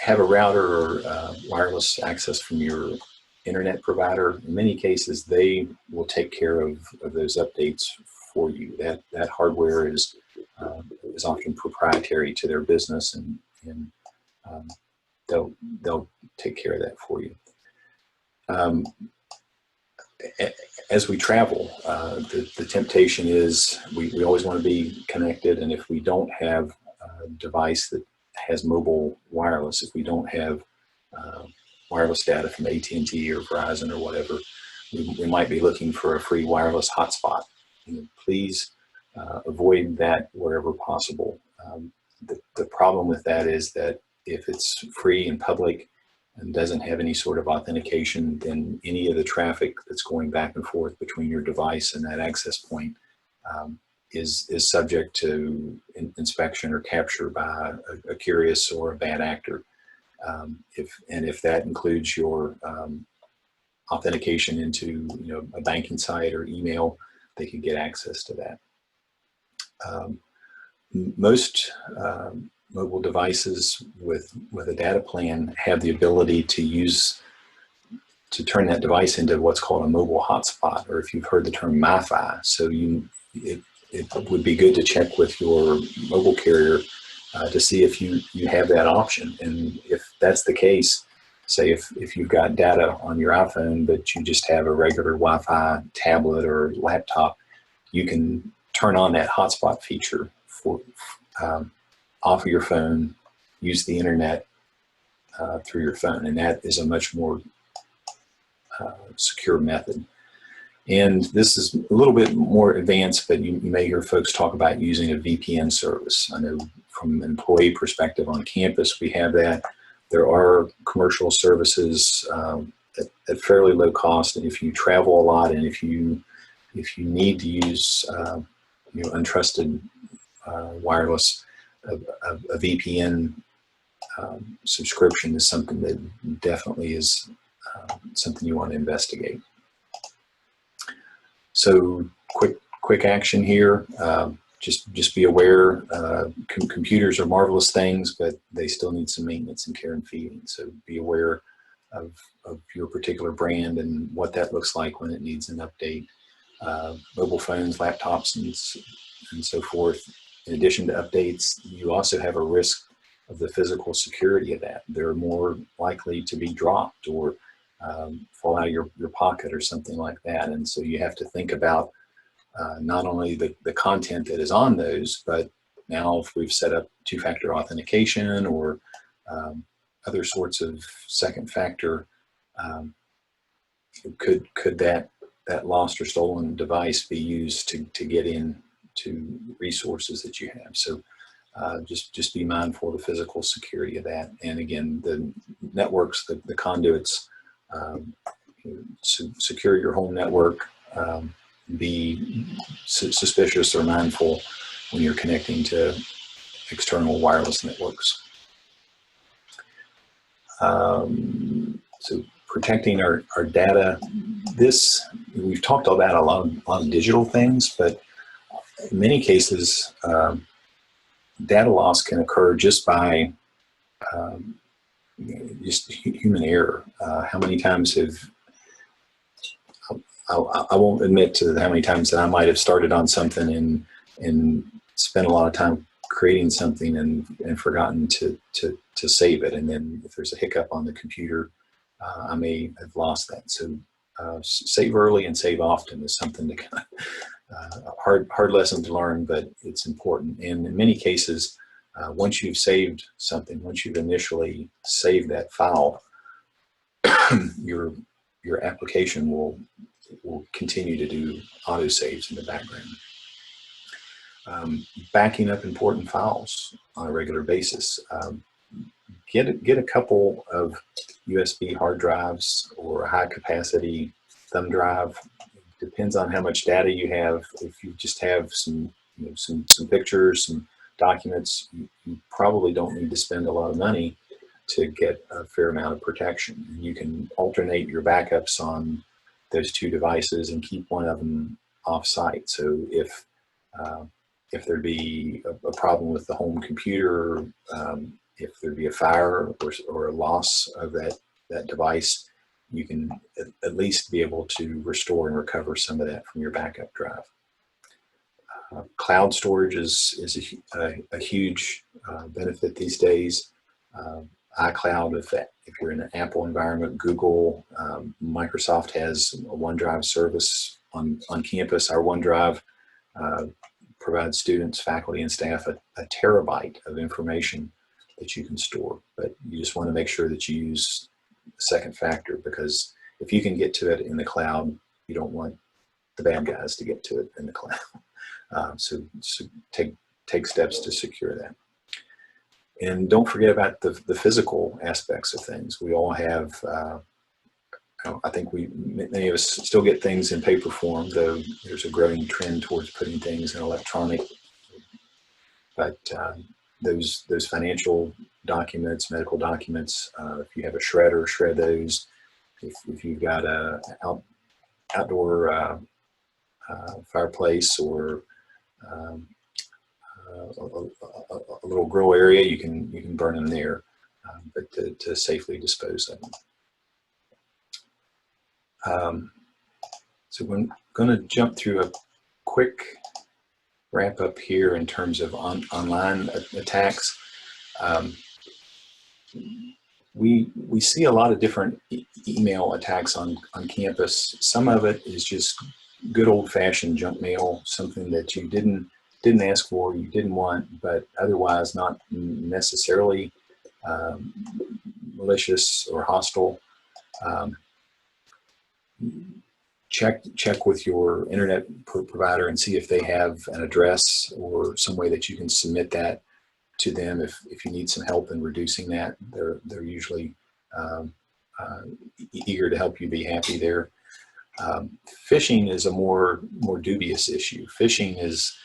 have a router or wireless access from your internet provider, in many cases they will take care of those updates for you. That hardware is often proprietary to their business, and they'll take care of that for you. As we travel, the temptation is we always want to be connected, and if we don't have a device that has mobile wireless, if we don't have wireless data from AT&T or Verizon or whatever, we might be looking for a free wireless hotspot. Please avoid that wherever possible. The problem with that is that if it's free and public and doesn't have any sort of authentication, then any of the traffic that's going back and forth between your device and that access point is subject to inspection or capture by a curious or a bad actor. If that includes your authentication into a banking site or email, they can get access to that. Most mobile devices with a data plan have the ability to turn that device into what's called a mobile hotspot, or if you've heard the term MiFi. So it would be good to check with your mobile carrier to see if you have that option. And if that's the case, say if you've got data on your iPhone, but you just have a regular Wi-Fi tablet or laptop, you can turn on that hotspot feature off of your phone, use the internet through your phone, and that is a much more secure method. And this is a little bit more advanced, but you may hear folks talk about using a VPN service. I know from an employee perspective on campus, we have that. There are commercial services at fairly low cost, and if you travel a lot, and if you need to use untrusted wireless, a VPN subscription is something that definitely is something you want to investigate. So quick action here. Just be aware, computers are marvelous things, but they still need some maintenance and care and feeding. So be aware of your particular brand and what that looks like when it needs an update. Mobile phones, laptops, and so forth. In addition to updates, you also have a risk of the physical security of that. They're more likely to be dropped or fall out of your pocket or something like that. And so you have to think about not only the content that is on those, but now if we've set up two-factor authentication or other sorts of second factor, could that lost or stolen device be used to get in to resources that you have? So just be mindful of the physical security of that. And again, the networks, the conduits, secure your home network. Be suspicious or mindful when you're connecting to external wireless networks. So protecting our data. This, we've talked about a lot of digital things, but in many cases, data loss can occur just by just human error. How many times I won't admit to how many times that I might have started on something and spent a lot of time creating something and forgotten to save it. And then if there's a hiccup on the computer, I may have lost that. So save early and save often is something to kind of hard lesson to learn, but it's important. And in many cases, once you've saved something, once you've initially saved that file, your application will continue to do autosaves in the background. Backing up important files on a regular basis. Get a couple of USB hard drives or a high capacity thumb drive. Depends on how much data you have. If you just have some pictures, some documents, you probably don't need to spend a lot of money to get a fair amount of protection. You can alternate your backups on those two devices and keep one of them off-site. So if there'd be a problem with the home computer, if there'd be a fire or a loss of that device, you can at least be able to restore and recover some of that from your backup drive. Cloud storage is a huge benefit these days. iCloud, if you're in an Apple environment, Google, Microsoft has a OneDrive service on campus. Our OneDrive provides students, faculty, and staff a terabyte of information that you can store. But you just want to make sure that you use a second factor, because if you can get to it in the cloud, you don't want the bad guys to get to it in the cloud. So take steps to secure that. And don't forget about the physical aspects of things. We all have, I think many of us still get things in paper form, though there's a growing trend towards putting things in electronic. But those financial documents, medical documents, if you have a shredder, shred those. If you've got a outdoor fireplace or a little grill area, you can burn them there, but to safely dispose of them. So we're going to jump through a quick wrap up here in terms of online attacks. We see a lot of different email attacks on campus. Some of it is just good old-fashioned junk mail, something that you didn't ask for, you didn't want, but otherwise not necessarily malicious or hostile. Check with your internet provider and see if they have an address or some way that you can submit that to them if you need some help in reducing that. They're usually eager to help you be happy there. Phishing is a more dubious issue. Phishing is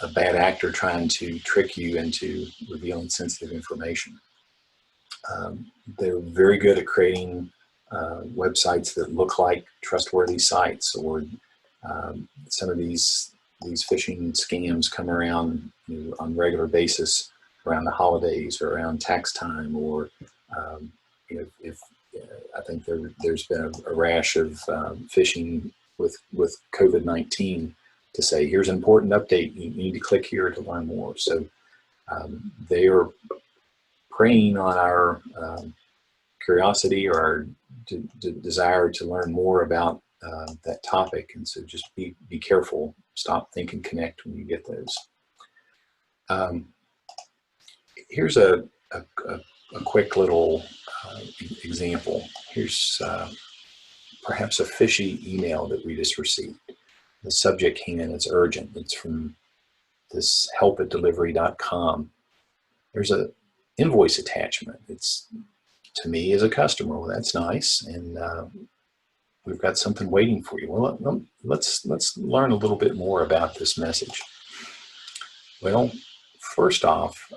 a bad actor trying to trick you into revealing sensitive information. They're very good at creating websites that look like trustworthy sites, or some of these phishing scams come around on a regular basis around the holidays or around tax time, or if I think there's been a rash of phishing with COVID-19 to say, here's an important update, you need to click here to learn more. So they are preying on our curiosity or our desire to learn more about that topic. And so just be careful, stop, think, and connect when you get those. Here's a quick little example. Here's perhaps a fishy email that we just received. The subject came in, it's urgent. It's from this help@delivery.com. There's a invoice attachment. It's to me as a customer. Well, that's nice, and we've got something waiting for you. Well, let's learn a little bit more about this message. Well, first off,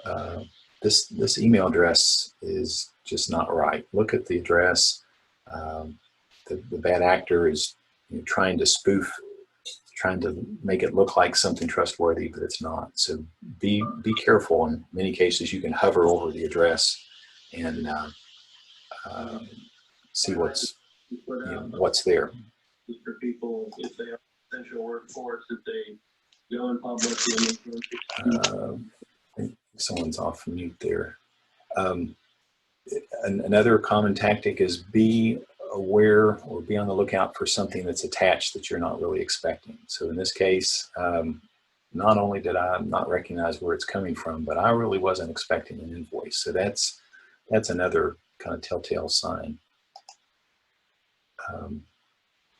this email address is just not right. Look at the address. The bad actor is trying to spoof, trying to make it look like something trustworthy, but it's not. So be careful. In many cases, you can hover over the address and see what's there. For people, if they are essential workforce, if they go in public. I think someone's off mute there. Another common tactic is be aware or be on the lookout for something that's attached that you're not really expecting. So in this case, not only did I not recognize where it's coming from, but I really wasn't expecting an invoice. So that's another kind of telltale sign.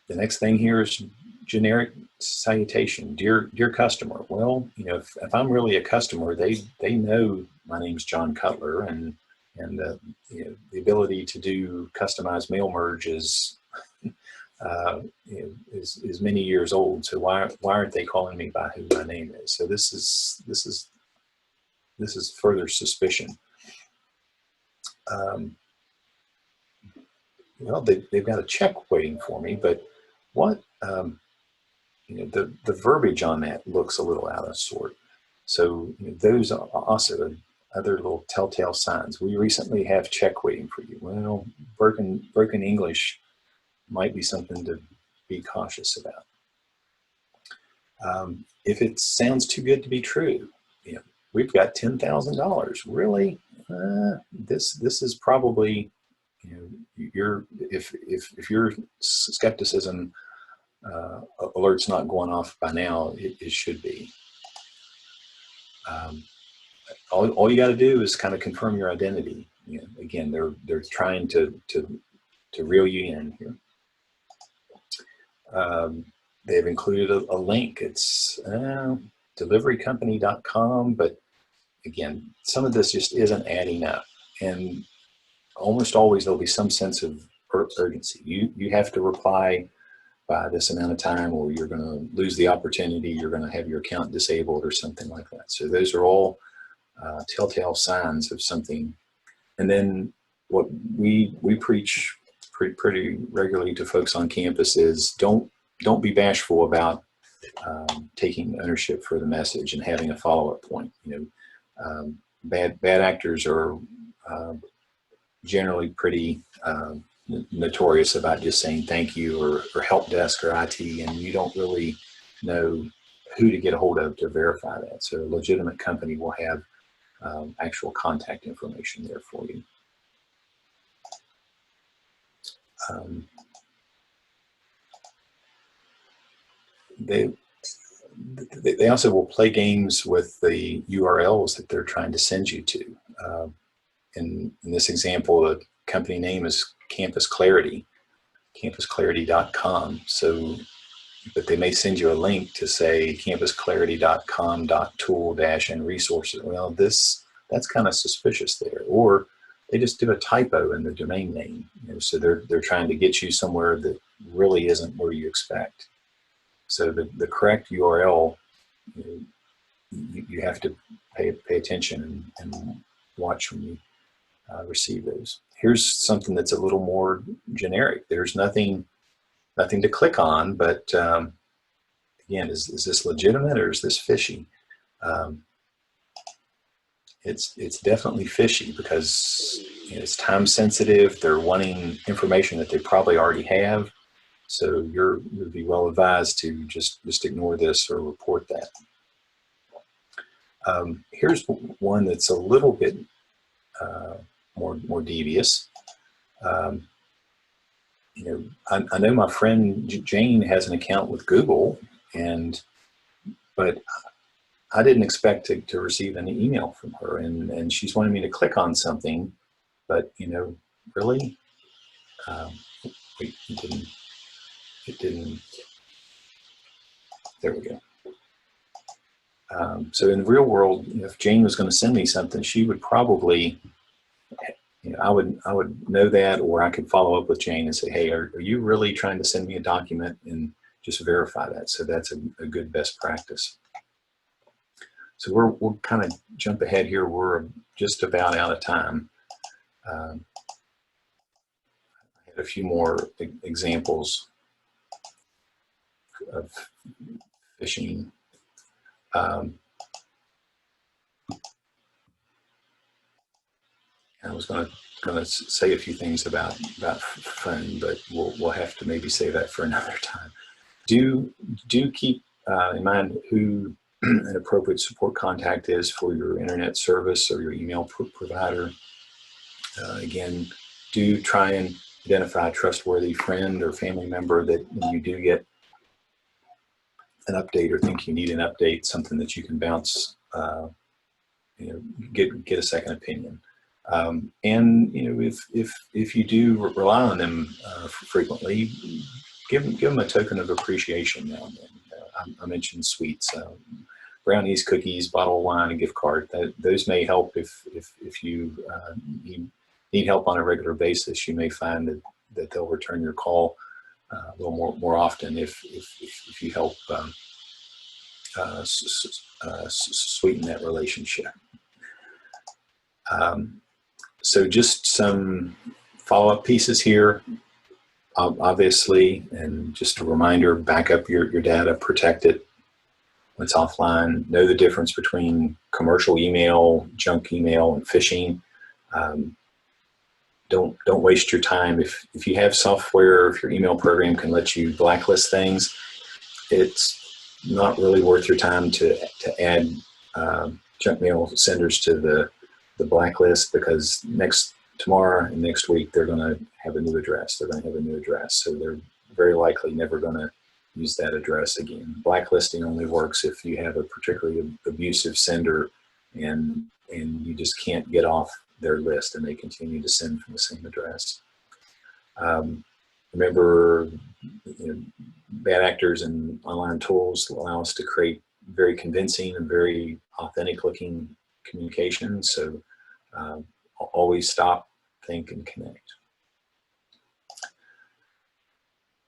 The next thing here is generic salutation, dear customer. Well, if I'm really a customer, they know my name's John Cutler, and the ability to do customized mail merge is many years old. So why aren't they calling me by who my name is? So this is further suspicion. well, they've got a check waiting for me, but what, the verbiage on that looks a little out of sort. So those are also other little telltale signs. We recently have check waiting for you. Well, broken English might be something to be cautious about. If it sounds too good to be true, we've got $10,000. Really? This is probably, if your skepticism alert's not going off by now, it should be. All you got to do is kind of confirm your identity. Again, they're trying to reel you in here. They've included a link. It's deliverycompany.com, but again, some of this just isn't adding up, and almost always there'll be some sense of urgency. You have to reply by this amount of time, or you're going to lose the opportunity. You're going to have your account disabled or something like that. So those are all telltale signs of something. And then what we preach pretty regularly to folks on campus is don't be bashful about taking ownership for the message and having a follow-up point. Bad actors are generally pretty notorious about just saying thank you or help desk or IT, and you don't really know who to get a hold of to verify that. So a legitimate company will have actual contact information there for you. They also will play games with the URLs that they're trying to send you to. In this example, the company name is Campus Clarity, campusclarity.com. So, but they may send you a link to say campusclarity.com.tool-and-resources. Well, that's kind of suspicious there. Or they just do a typo in the domain name. So they're trying to get you somewhere that really isn't where you expect. So the correct URL, you have to pay attention and watch when you receive those. Here's something that's a little more generic. There's nothing to click on, but again, is this legitimate or is this fishy? It's definitely fishy because it's time sensitive. They're wanting information that they probably already have. So you'd be well advised to just ignore this or report that. Here's one that's a little bit more devious. I know my friend Jane has an account with Google, but I didn't expect to receive an email from her, and she's wanting me to click on something, but really, wait, it didn't. There we go. So in the real world, if Jane was going to send me something, she would probably, I would know that, or I could follow up with Jane and say, hey, are you really trying to send me a document, and just verify that. So that's a good best practice. So we'll kind of jump ahead here. We're just about out of time. I had a few more examples of phishing. I was going to say a few things about phone, but we'll have to maybe save that for another time. Do keep in mind who an appropriate support contact is for your internet service or your email provider. Again, do try and identify a trustworthy friend or family member that when you do get an update or think you need an update, something that you can bounce, get a second opinion. And if you do rely on them frequently, give them a token of appreciation now and then. I mentioned sweets, brownies, cookies, bottle of wine, a gift card. Those may help if you need help on a regular basis. You may find that they'll return your call a little more often if you help sweeten that relationship. So just some follow-up pieces here, obviously, and just a reminder, back up your data, protect it when it's offline, know the difference between commercial email, junk email, and phishing. Don't waste your time. If you have software, if your email program can let you blacklist things, it's not really worth your time to add junk mail senders to the blacklist, because tomorrow and next week they're going to have a new address. They're going to have a new address, so they're very likely never going to use that address again. Blacklisting only works if you have a particularly abusive sender and you just can't get off their list and they continue to send from the same address. Remember, bad actors and online tools allow us to create very convincing and very authentic looking communication. So always stop, think, and connect.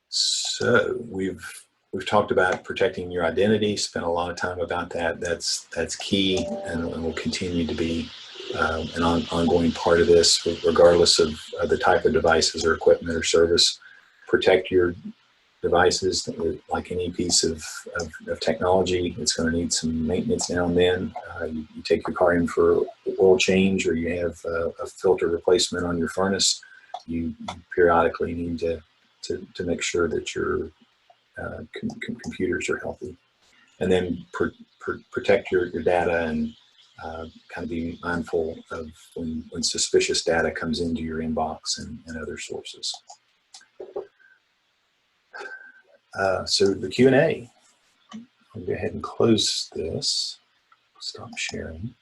So we've talked about protecting your identity, spent a lot of time about that. That's key, and will continue to be an ongoing part of this, regardless of the type of devices or equipment or service. Protect your devices. Like any piece of technology, it's going to need some maintenance now and then. You take your car in for oil change, or you have a filter replacement on your furnace. You periodically need to make sure that your computers are healthy, and then protect your data, and kind of be mindful of when suspicious data comes into your inbox and other sources. So the Q&A, I'll go ahead and close this, stop sharing.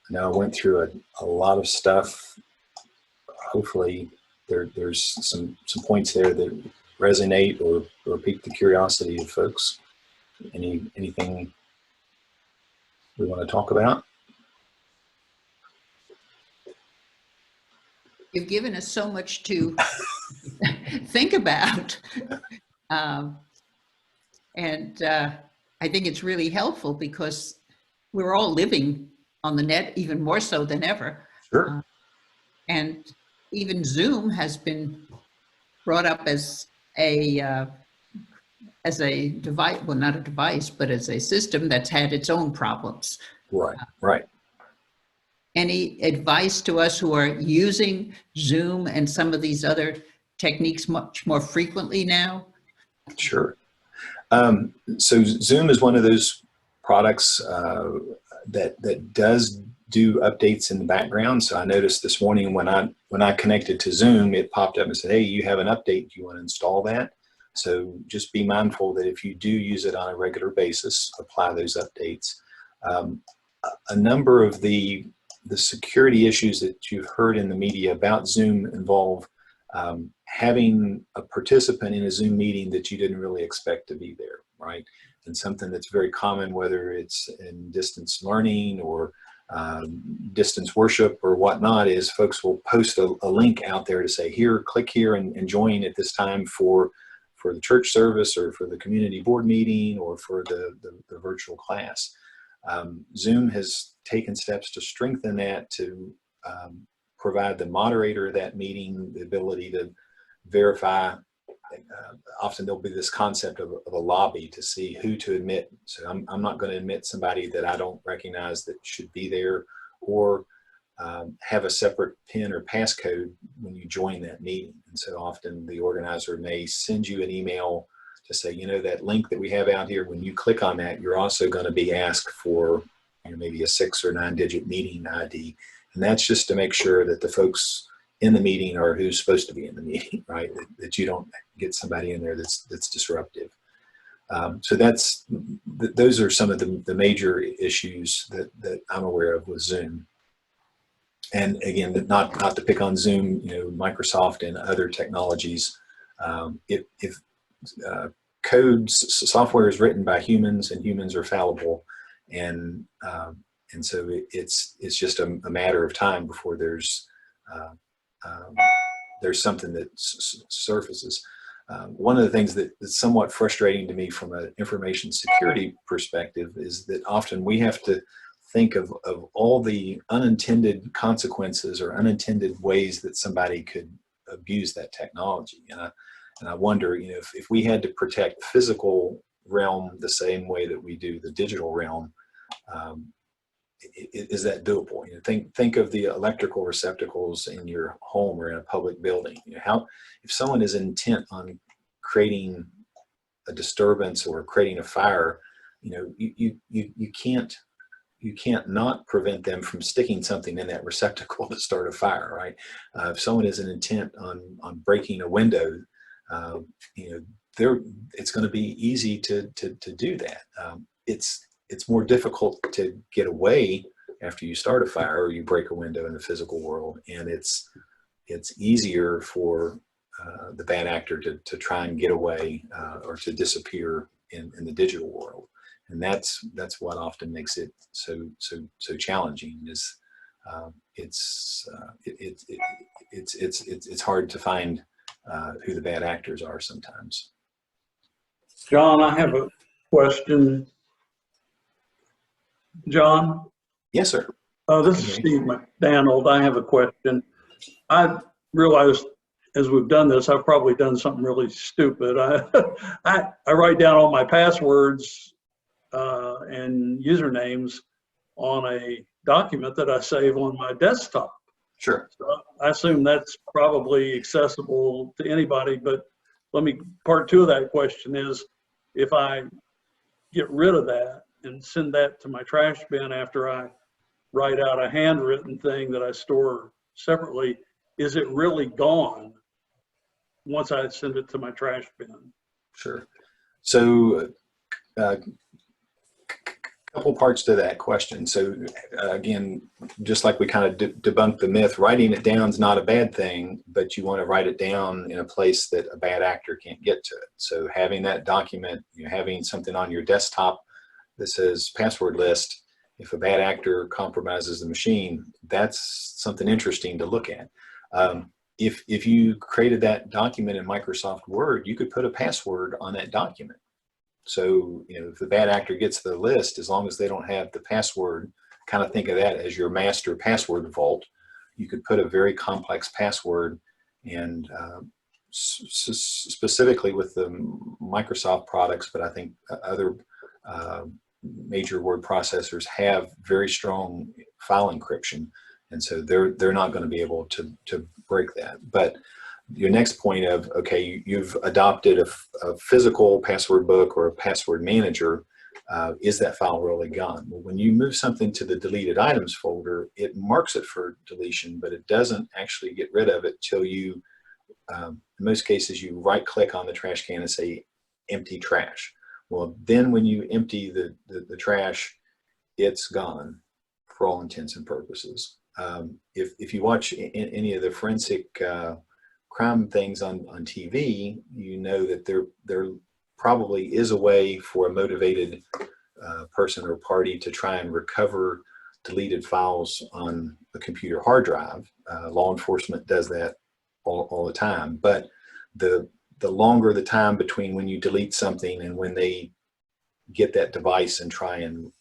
Now I went through a lot of stuff. Hopefully there's some points there that resonate or pique the curiosity of folks. Anything we want to talk about? You've given us so much to think about. And I think it's really helpful because we're all living on the net even more so than ever. Sure. And even Zoom has been brought up as a device, well, not a device, but as a system that's had its own problems. Right. Any advice to us who are using Zoom and some of these other techniques much more frequently now? Sure. So Zoom is one of those products that does do updates in the background. So I noticed this morning when I connected to Zoom, it popped up and said, "Hey, you have an update. Do you want to install that?" So just be mindful that if you do use it on a regular basis, apply those updates. A number of the security issues that you've heard in the media about Zoom involve having a participant in a Zoom meeting that you didn't really expect to be there, right? And something that's very common, whether it's in distance learning or distance worship or whatnot, is folks will post a link out there to say, here, click here and join at this time for the church service or for the community board meeting or for the virtual class. Zoom has taken steps to strengthen that, to provide the moderator of that meeting the ability to verify. Often there'll be this concept of a lobby to see who to admit. So I'm not going to admit somebody that I don't recognize that should be there, or have a separate PIN or passcode when you join that meeting. And so often the organizer may send you an email to say, that link that we have out here, when you click on that, you're also going to be asked for maybe a 6 or 9 digit meeting ID. And that's just to make sure that the folks in the meeting are who's supposed to be in the meeting, right? That you don't get somebody in there that's disruptive. So those are some of the major issues that I'm aware of with Zoom. And again, not to pick on Zoom, Microsoft and other technologies. If software is written by humans, and humans are fallible, and so it's just a matter of time before there's something that surfaces. One of the things that's somewhat frustrating to me from an information security perspective is that often we have to think of all the unintended consequences or unintended ways that somebody could abuse that technology. And I wonder, you know, if we had to protect physical realm the same way that we do the digital realm, is that doable? You know, think of the electrical receptacles in your home or in a public building. You know, how, if someone is intent on creating a disturbance or creating a fire, you know, you can't not prevent them from sticking something in that receptacle to start a fire, right? If someone is an intent on breaking a window, you know, it's going to be easy to do that. It's more difficult to get away after you start a fire or you break a window in the physical world, and it's easier for the bad actor to try and get away or to disappear in the digital world. And that's what often makes it so challenging. Is it's hard to find who the bad actors are sometimes. John, I have a question. John? Yes, sir. This is Steve McDaniel. I have a question. I realized as we've done this, I've probably done something really stupid. I write down all my passwords and usernames on a document that I save on my desktop. Sure. So I assume that's probably accessible to anybody, but part two of that question is, if I get rid of that and send that to my trash bin after I write out a handwritten thing that I store separately, is it really gone once I send it to my trash bin? Sure. So couple parts to that question. So again, just like we kind of debunked the myth, writing it down is not a bad thing, but you want to write it down in a place that a bad actor can't get to it. So having that document, you know, having something on your desktop that says password list, if a bad actor compromises the machine, that's something interesting to look at. If you created that document in Microsoft Word, you could put a password on that document. So, you know, if the bad actor gets the list, as long as they don't have the password, kind of think of that as your master password vault. You could put a very complex password, and specifically with the Microsoft products, but I think other major word processors have very strong file encryption, and so they're not going to be able to break that. But your next point of, okay, you've adopted a physical password book or a password manager, is that file really gone? Well, when you move something to the deleted items folder, it marks it for deletion, but it doesn't actually get rid of it till you, in most cases, you right click on the trash can and say empty trash. Well, then when you empty the trash, it's gone for all intents and purposes. If you watch any of the forensic crime things on TV, you know that there probably is a way for a motivated person or party to try and recover deleted files on a computer hard drive. Law enforcement does that all the time, but the longer the time between when you delete something and when they get that device and try and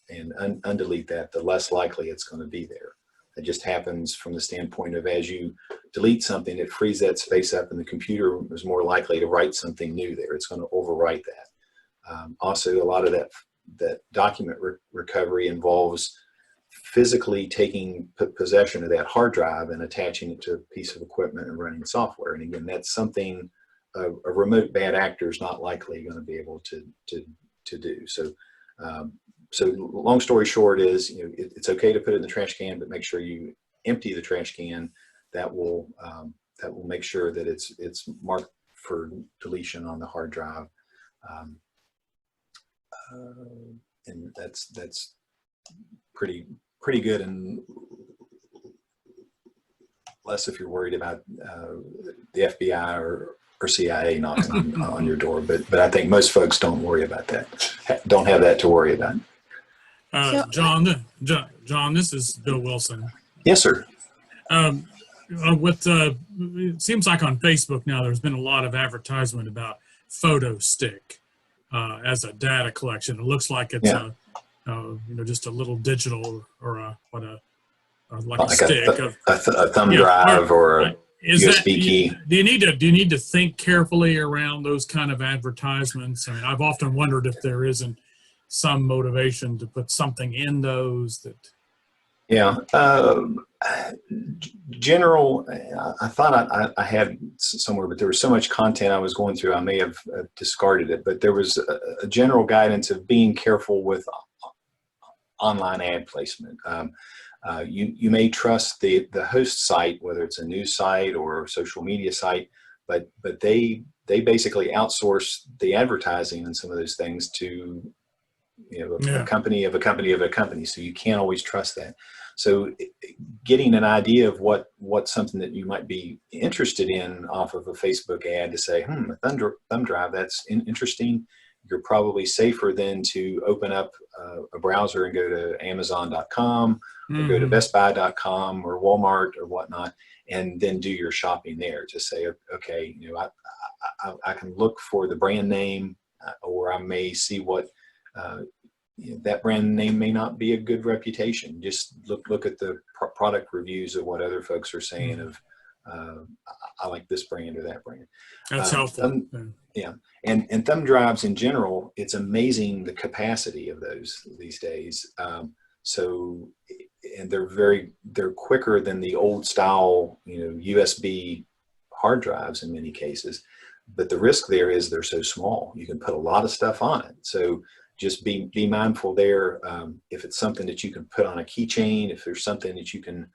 undelete that, the less likely it's going to be there. It just happens from the standpoint of, as you delete something, it frees that space up and the computer is more likely to write something new there. It's going to overwrite that. Also, a lot of that document recovery involves physically taking possession of that hard drive and attaching it to a piece of equipment and running software. And again, that's something a remote bad actor is not likely going to be able to do. So long story short is, you know, it's okay to put it in the trash can, but make sure you empty the trash can. That will make sure that it's marked for deletion on the hard drive, and that's pretty good, and less if you're worried about the FBI or CIA knocking on your door. But I think most folks don't worry about that. Don't have that to worry about. John, this is Bill Wilson. Yes, sir. It seems like on Facebook now there's been a lot of advertisement about photo stick as a data collection. It looks like it's just a little digital or like a Like stick of a thumb yeah, drive or a is USB that, key. do you need to think carefully around those kind of advertisements? I mean, I've often wondered if there isn't some motivation to put something in those that. Yeah. General, I thought I had somewhere, but there was so much content I was going through, I may have discarded it, but there was a general guidance of being careful with online ad placement. You may trust the host site, whether it's a news site or a social media site, but they basically outsource the advertising and some of those things to a company of a company of a company. So you can't always trust that. So getting an idea of what's something that you might be interested in off of a Facebook ad to say, a thumb drive, that's interesting. You're probably safer than to open up a browser and go to Amazon.com or go to BestBuy.com or Walmart or whatnot, and then do your shopping there to say, okay, I can look for the brand name, or I may see what that brand name may not be a good reputation. Just look at the product reviews of what other folks are saying of I like this brand or that brand. That's helpful. Yeah, and thumb drives in general, it's amazing the capacity of those these days. So, and they're quicker than the old style, USB hard drives in many cases. But the risk there is they're so small. You can put a lot of stuff on it. So just be mindful there. If it's something that you can put on a keychain, if there's something that you can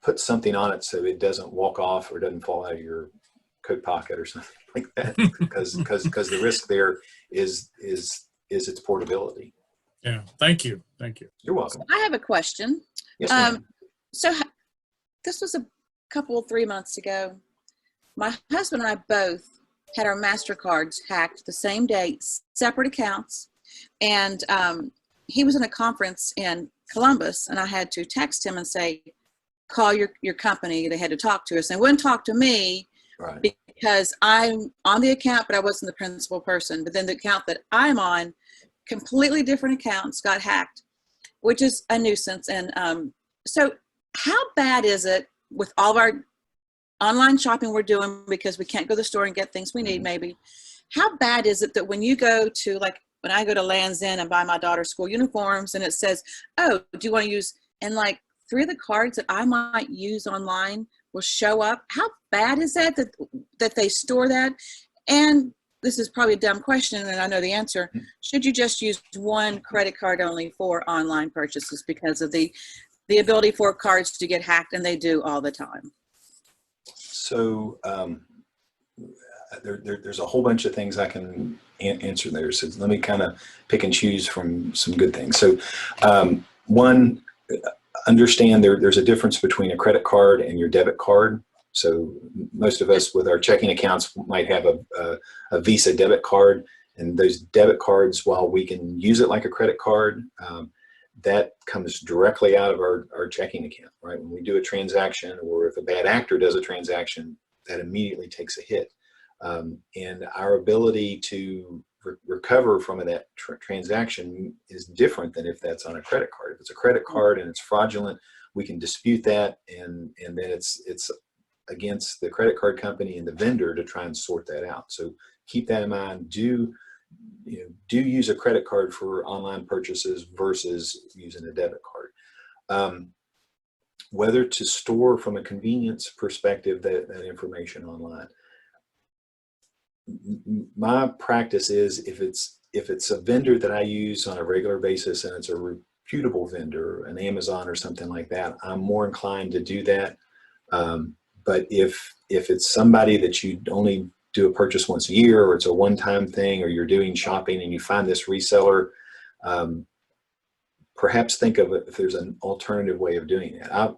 put something on it so it doesn't walk off or doesn't fall out of your coat pocket or something like that, because the risk there is its portability. Yeah, thank you. You're welcome. I have a question. Yes, ma'am. So this was a 3 months ago. My husband and I both had our MasterCards hacked the same day, separate accounts. And he was in a conference in Columbus, and I had to text him and say, call your company. They had to talk to us. They wouldn't talk to me because I'm on the account, but I wasn't the principal person. But then the account that I'm on, completely different accounts got hacked, which is a nuisance. And so how bad is it with all of our online shopping we're doing because we can't go to the store and get things we need maybe? How bad is it that when you go to, like, when I go to Land's End and buy my daughter's school uniforms and it says, oh, do you want to use, and like 3 of the cards that I might use online will show up? How bad is that they store that? And this is probably a dumb question and I know the answer. Should you just use one credit card only for online purchases because of the ability for cards to get hacked, and they do all the time? So there's a whole bunch of things I can answer there. So let me kind of pick and choose from some good things. So one, understand there's a difference between a credit card and your debit card. So most of us with our checking accounts might have a Visa debit card, and those debit cards, while we can use it like a credit card, that comes directly out of our checking account, right? When we do a transaction, or if a bad actor does a transaction, that immediately takes a hit. And our ability to recover from that transaction is different than if that's on a credit card. If it's a credit card and it's fraudulent, we can dispute that, and then it's against the credit card company and the vendor to try and sort that out. So keep that in mind. Do use a credit card for online purchases versus using a debit card. Whether to store from a convenience perspective that information online. My practice is if it's a vendor that I use on a regular basis and it's a reputable vendor, an Amazon or something like that, I'm more inclined to do that. But if it's somebody that you only do a purchase once a year, or it's a one-time thing, or you're doing shopping and you find this reseller, perhaps think of it if there's an alternative way of doing that.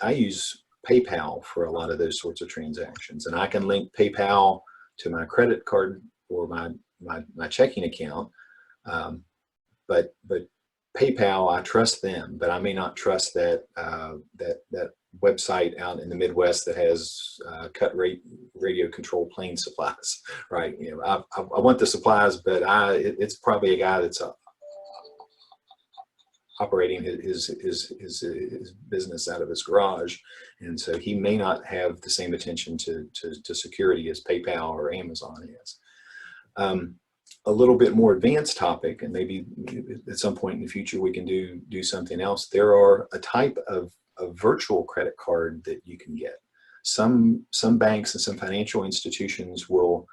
I use PayPal for a lot of those sorts of transactions, and I can link PayPal to my credit card or my checking account. But PayPal, I trust them, but I may not trust that website out in the Midwest that has cut rate radio control plane supplies, right? I want the supplies, but it's probably a guy that's operating his business out of his garage, and so he may not have the same attention to security as PayPal or Amazon is. A little bit more advanced topic, and maybe at some point in the future we can do something else. There are a type of virtual credit card that you can get. Some banks and some financial institutions will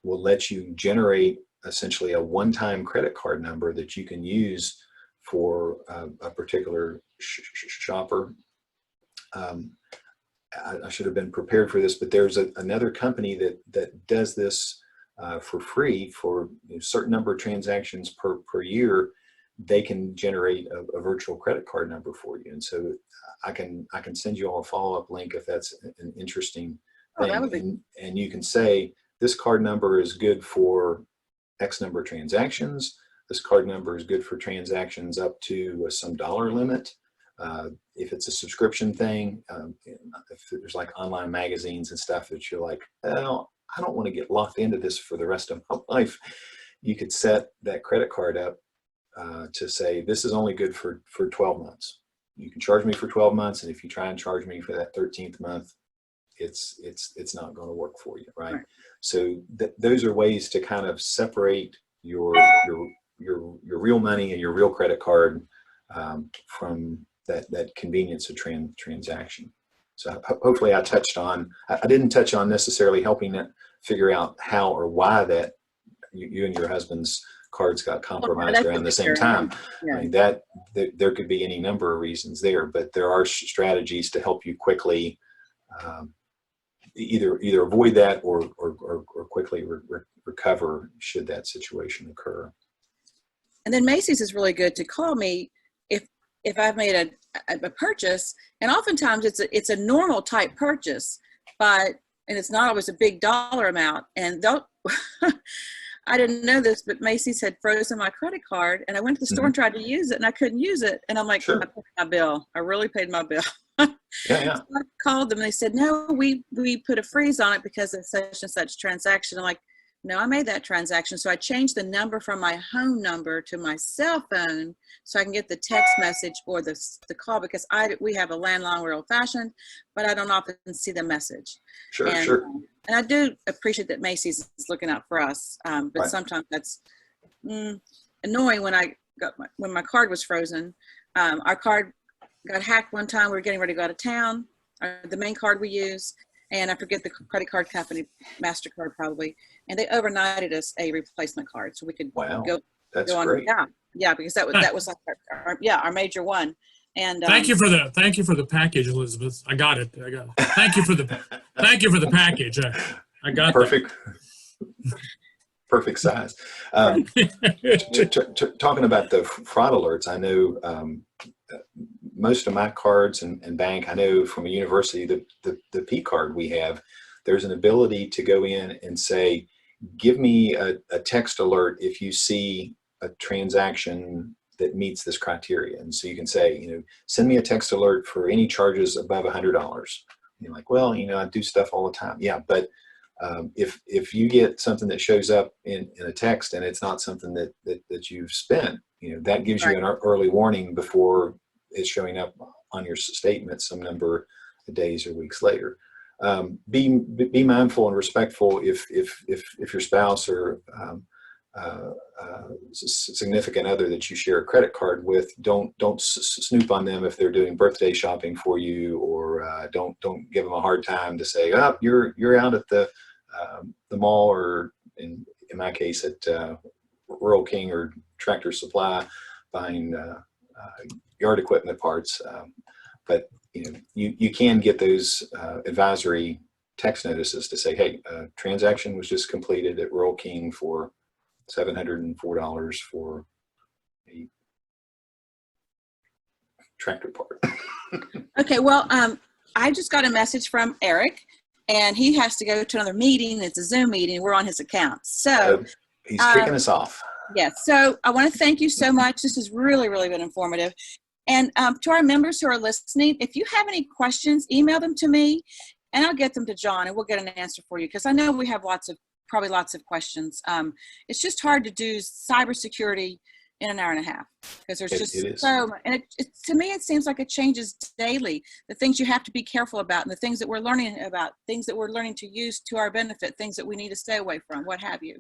let you generate essentially a one-time credit card number that you can use for a particular shopper. I should have been prepared for this, but there's another company that does this for free for a certain number of transactions per year. They can generate a virtual credit card number for you, and so I can send you all a follow-up link if that's an interesting thing. That would be. And you can say this card number is good for X number of transactions. This card number is good for transactions up to some dollar limit. If it's a subscription thing, if there's like online magazines and stuff that you're like, well, I don't want to get locked into this for the rest of my life, you could set that credit card up to say, this is only good for 12 months. You can charge me for 12 months, and if you try and charge me for that 13th month, it's not going to work for you, right? So those are ways to kind of separate your real money and your real credit card from that convenience of transaction. So hopefully I didn't touch on necessarily helping it figure out how or why that you and your husband's cards got compromised around the same time. Yeah. I mean, there could be any number of reasons there, but there are strategies to help you quickly either avoid that or quickly recover should that situation occur. And then Macy's is really good to call me if I've made a purchase, and oftentimes it's a normal type purchase, and it's not always a big dollar amount. And I didn't know this, but Macy's had frozen my credit card, and I went to the store and tried to use it, and I couldn't use it. And I'm like, Sure. I paid my bill. I really paid my bill. Yeah. So I called them, and they said, no, we put a freeze on it because of such and such transaction. I'm like, no, I made that transaction. So I changed the number from my home number to my cell phone so I can get the text message or the call, because we have a landline, we're old fashioned, but I don't often see the message. Sure. And I do appreciate that Macy's is looking out for us. But Right. sometimes that's annoying when when my card was frozen. Our card got hacked one time. We were getting ready to go out of town, the main card we use. And I forget the credit card company, MasterCard probably, and they overnighted us a replacement card so we could go on. Great. Yeah, because that was like our major one. And Thank you for the package, Elizabeth. I got it. Thank you for the package. I got Perfect. Perfect size. Talking about the fraud alerts, I know most of my cards and bank, I know from a university, the P card we have, there's an ability to go in and say, give me a text alert if you see a transaction that meets this criteria. And so you can say, send me a text alert for any charges above $100. You're like, well, I do stuff all the time. Yeah, but if you get something that shows up in a text and it's not something that you've spent, that gives you an early warning before it's showing up on your statement some number of days or weeks later. Be mindful and respectful if your spouse or significant other that you share a credit card with, don't snoop on them if they're doing birthday shopping for you, or don't give them a hard time to say, oh, you're out at the mall, or in my case at Rural King or Tractor Supply buying yard equipment parts. But you can get those advisory text notices to say, hey, transaction was just completed at Rural King for $704 for a tractor part. Okay, well, I just got a message from Eric, and he has to go to another meeting. It's a Zoom meeting. We're on his account. So he's kicking us off. Yes. So I want to thank you so much. This has really, really been informative. And to our members who are listening, if you have any questions, email them to me, and I'll get them to John, and we'll get an answer for you, because I know we have probably lots of questions. It's just hard to do cybersecurity in an hour and a half, because there's It just is. so much. And to me, it seems like it changes daily. The things you have to be careful about, and the things that we're learning about, things that we're learning to use to our benefit, things that we need to stay away from, what have you.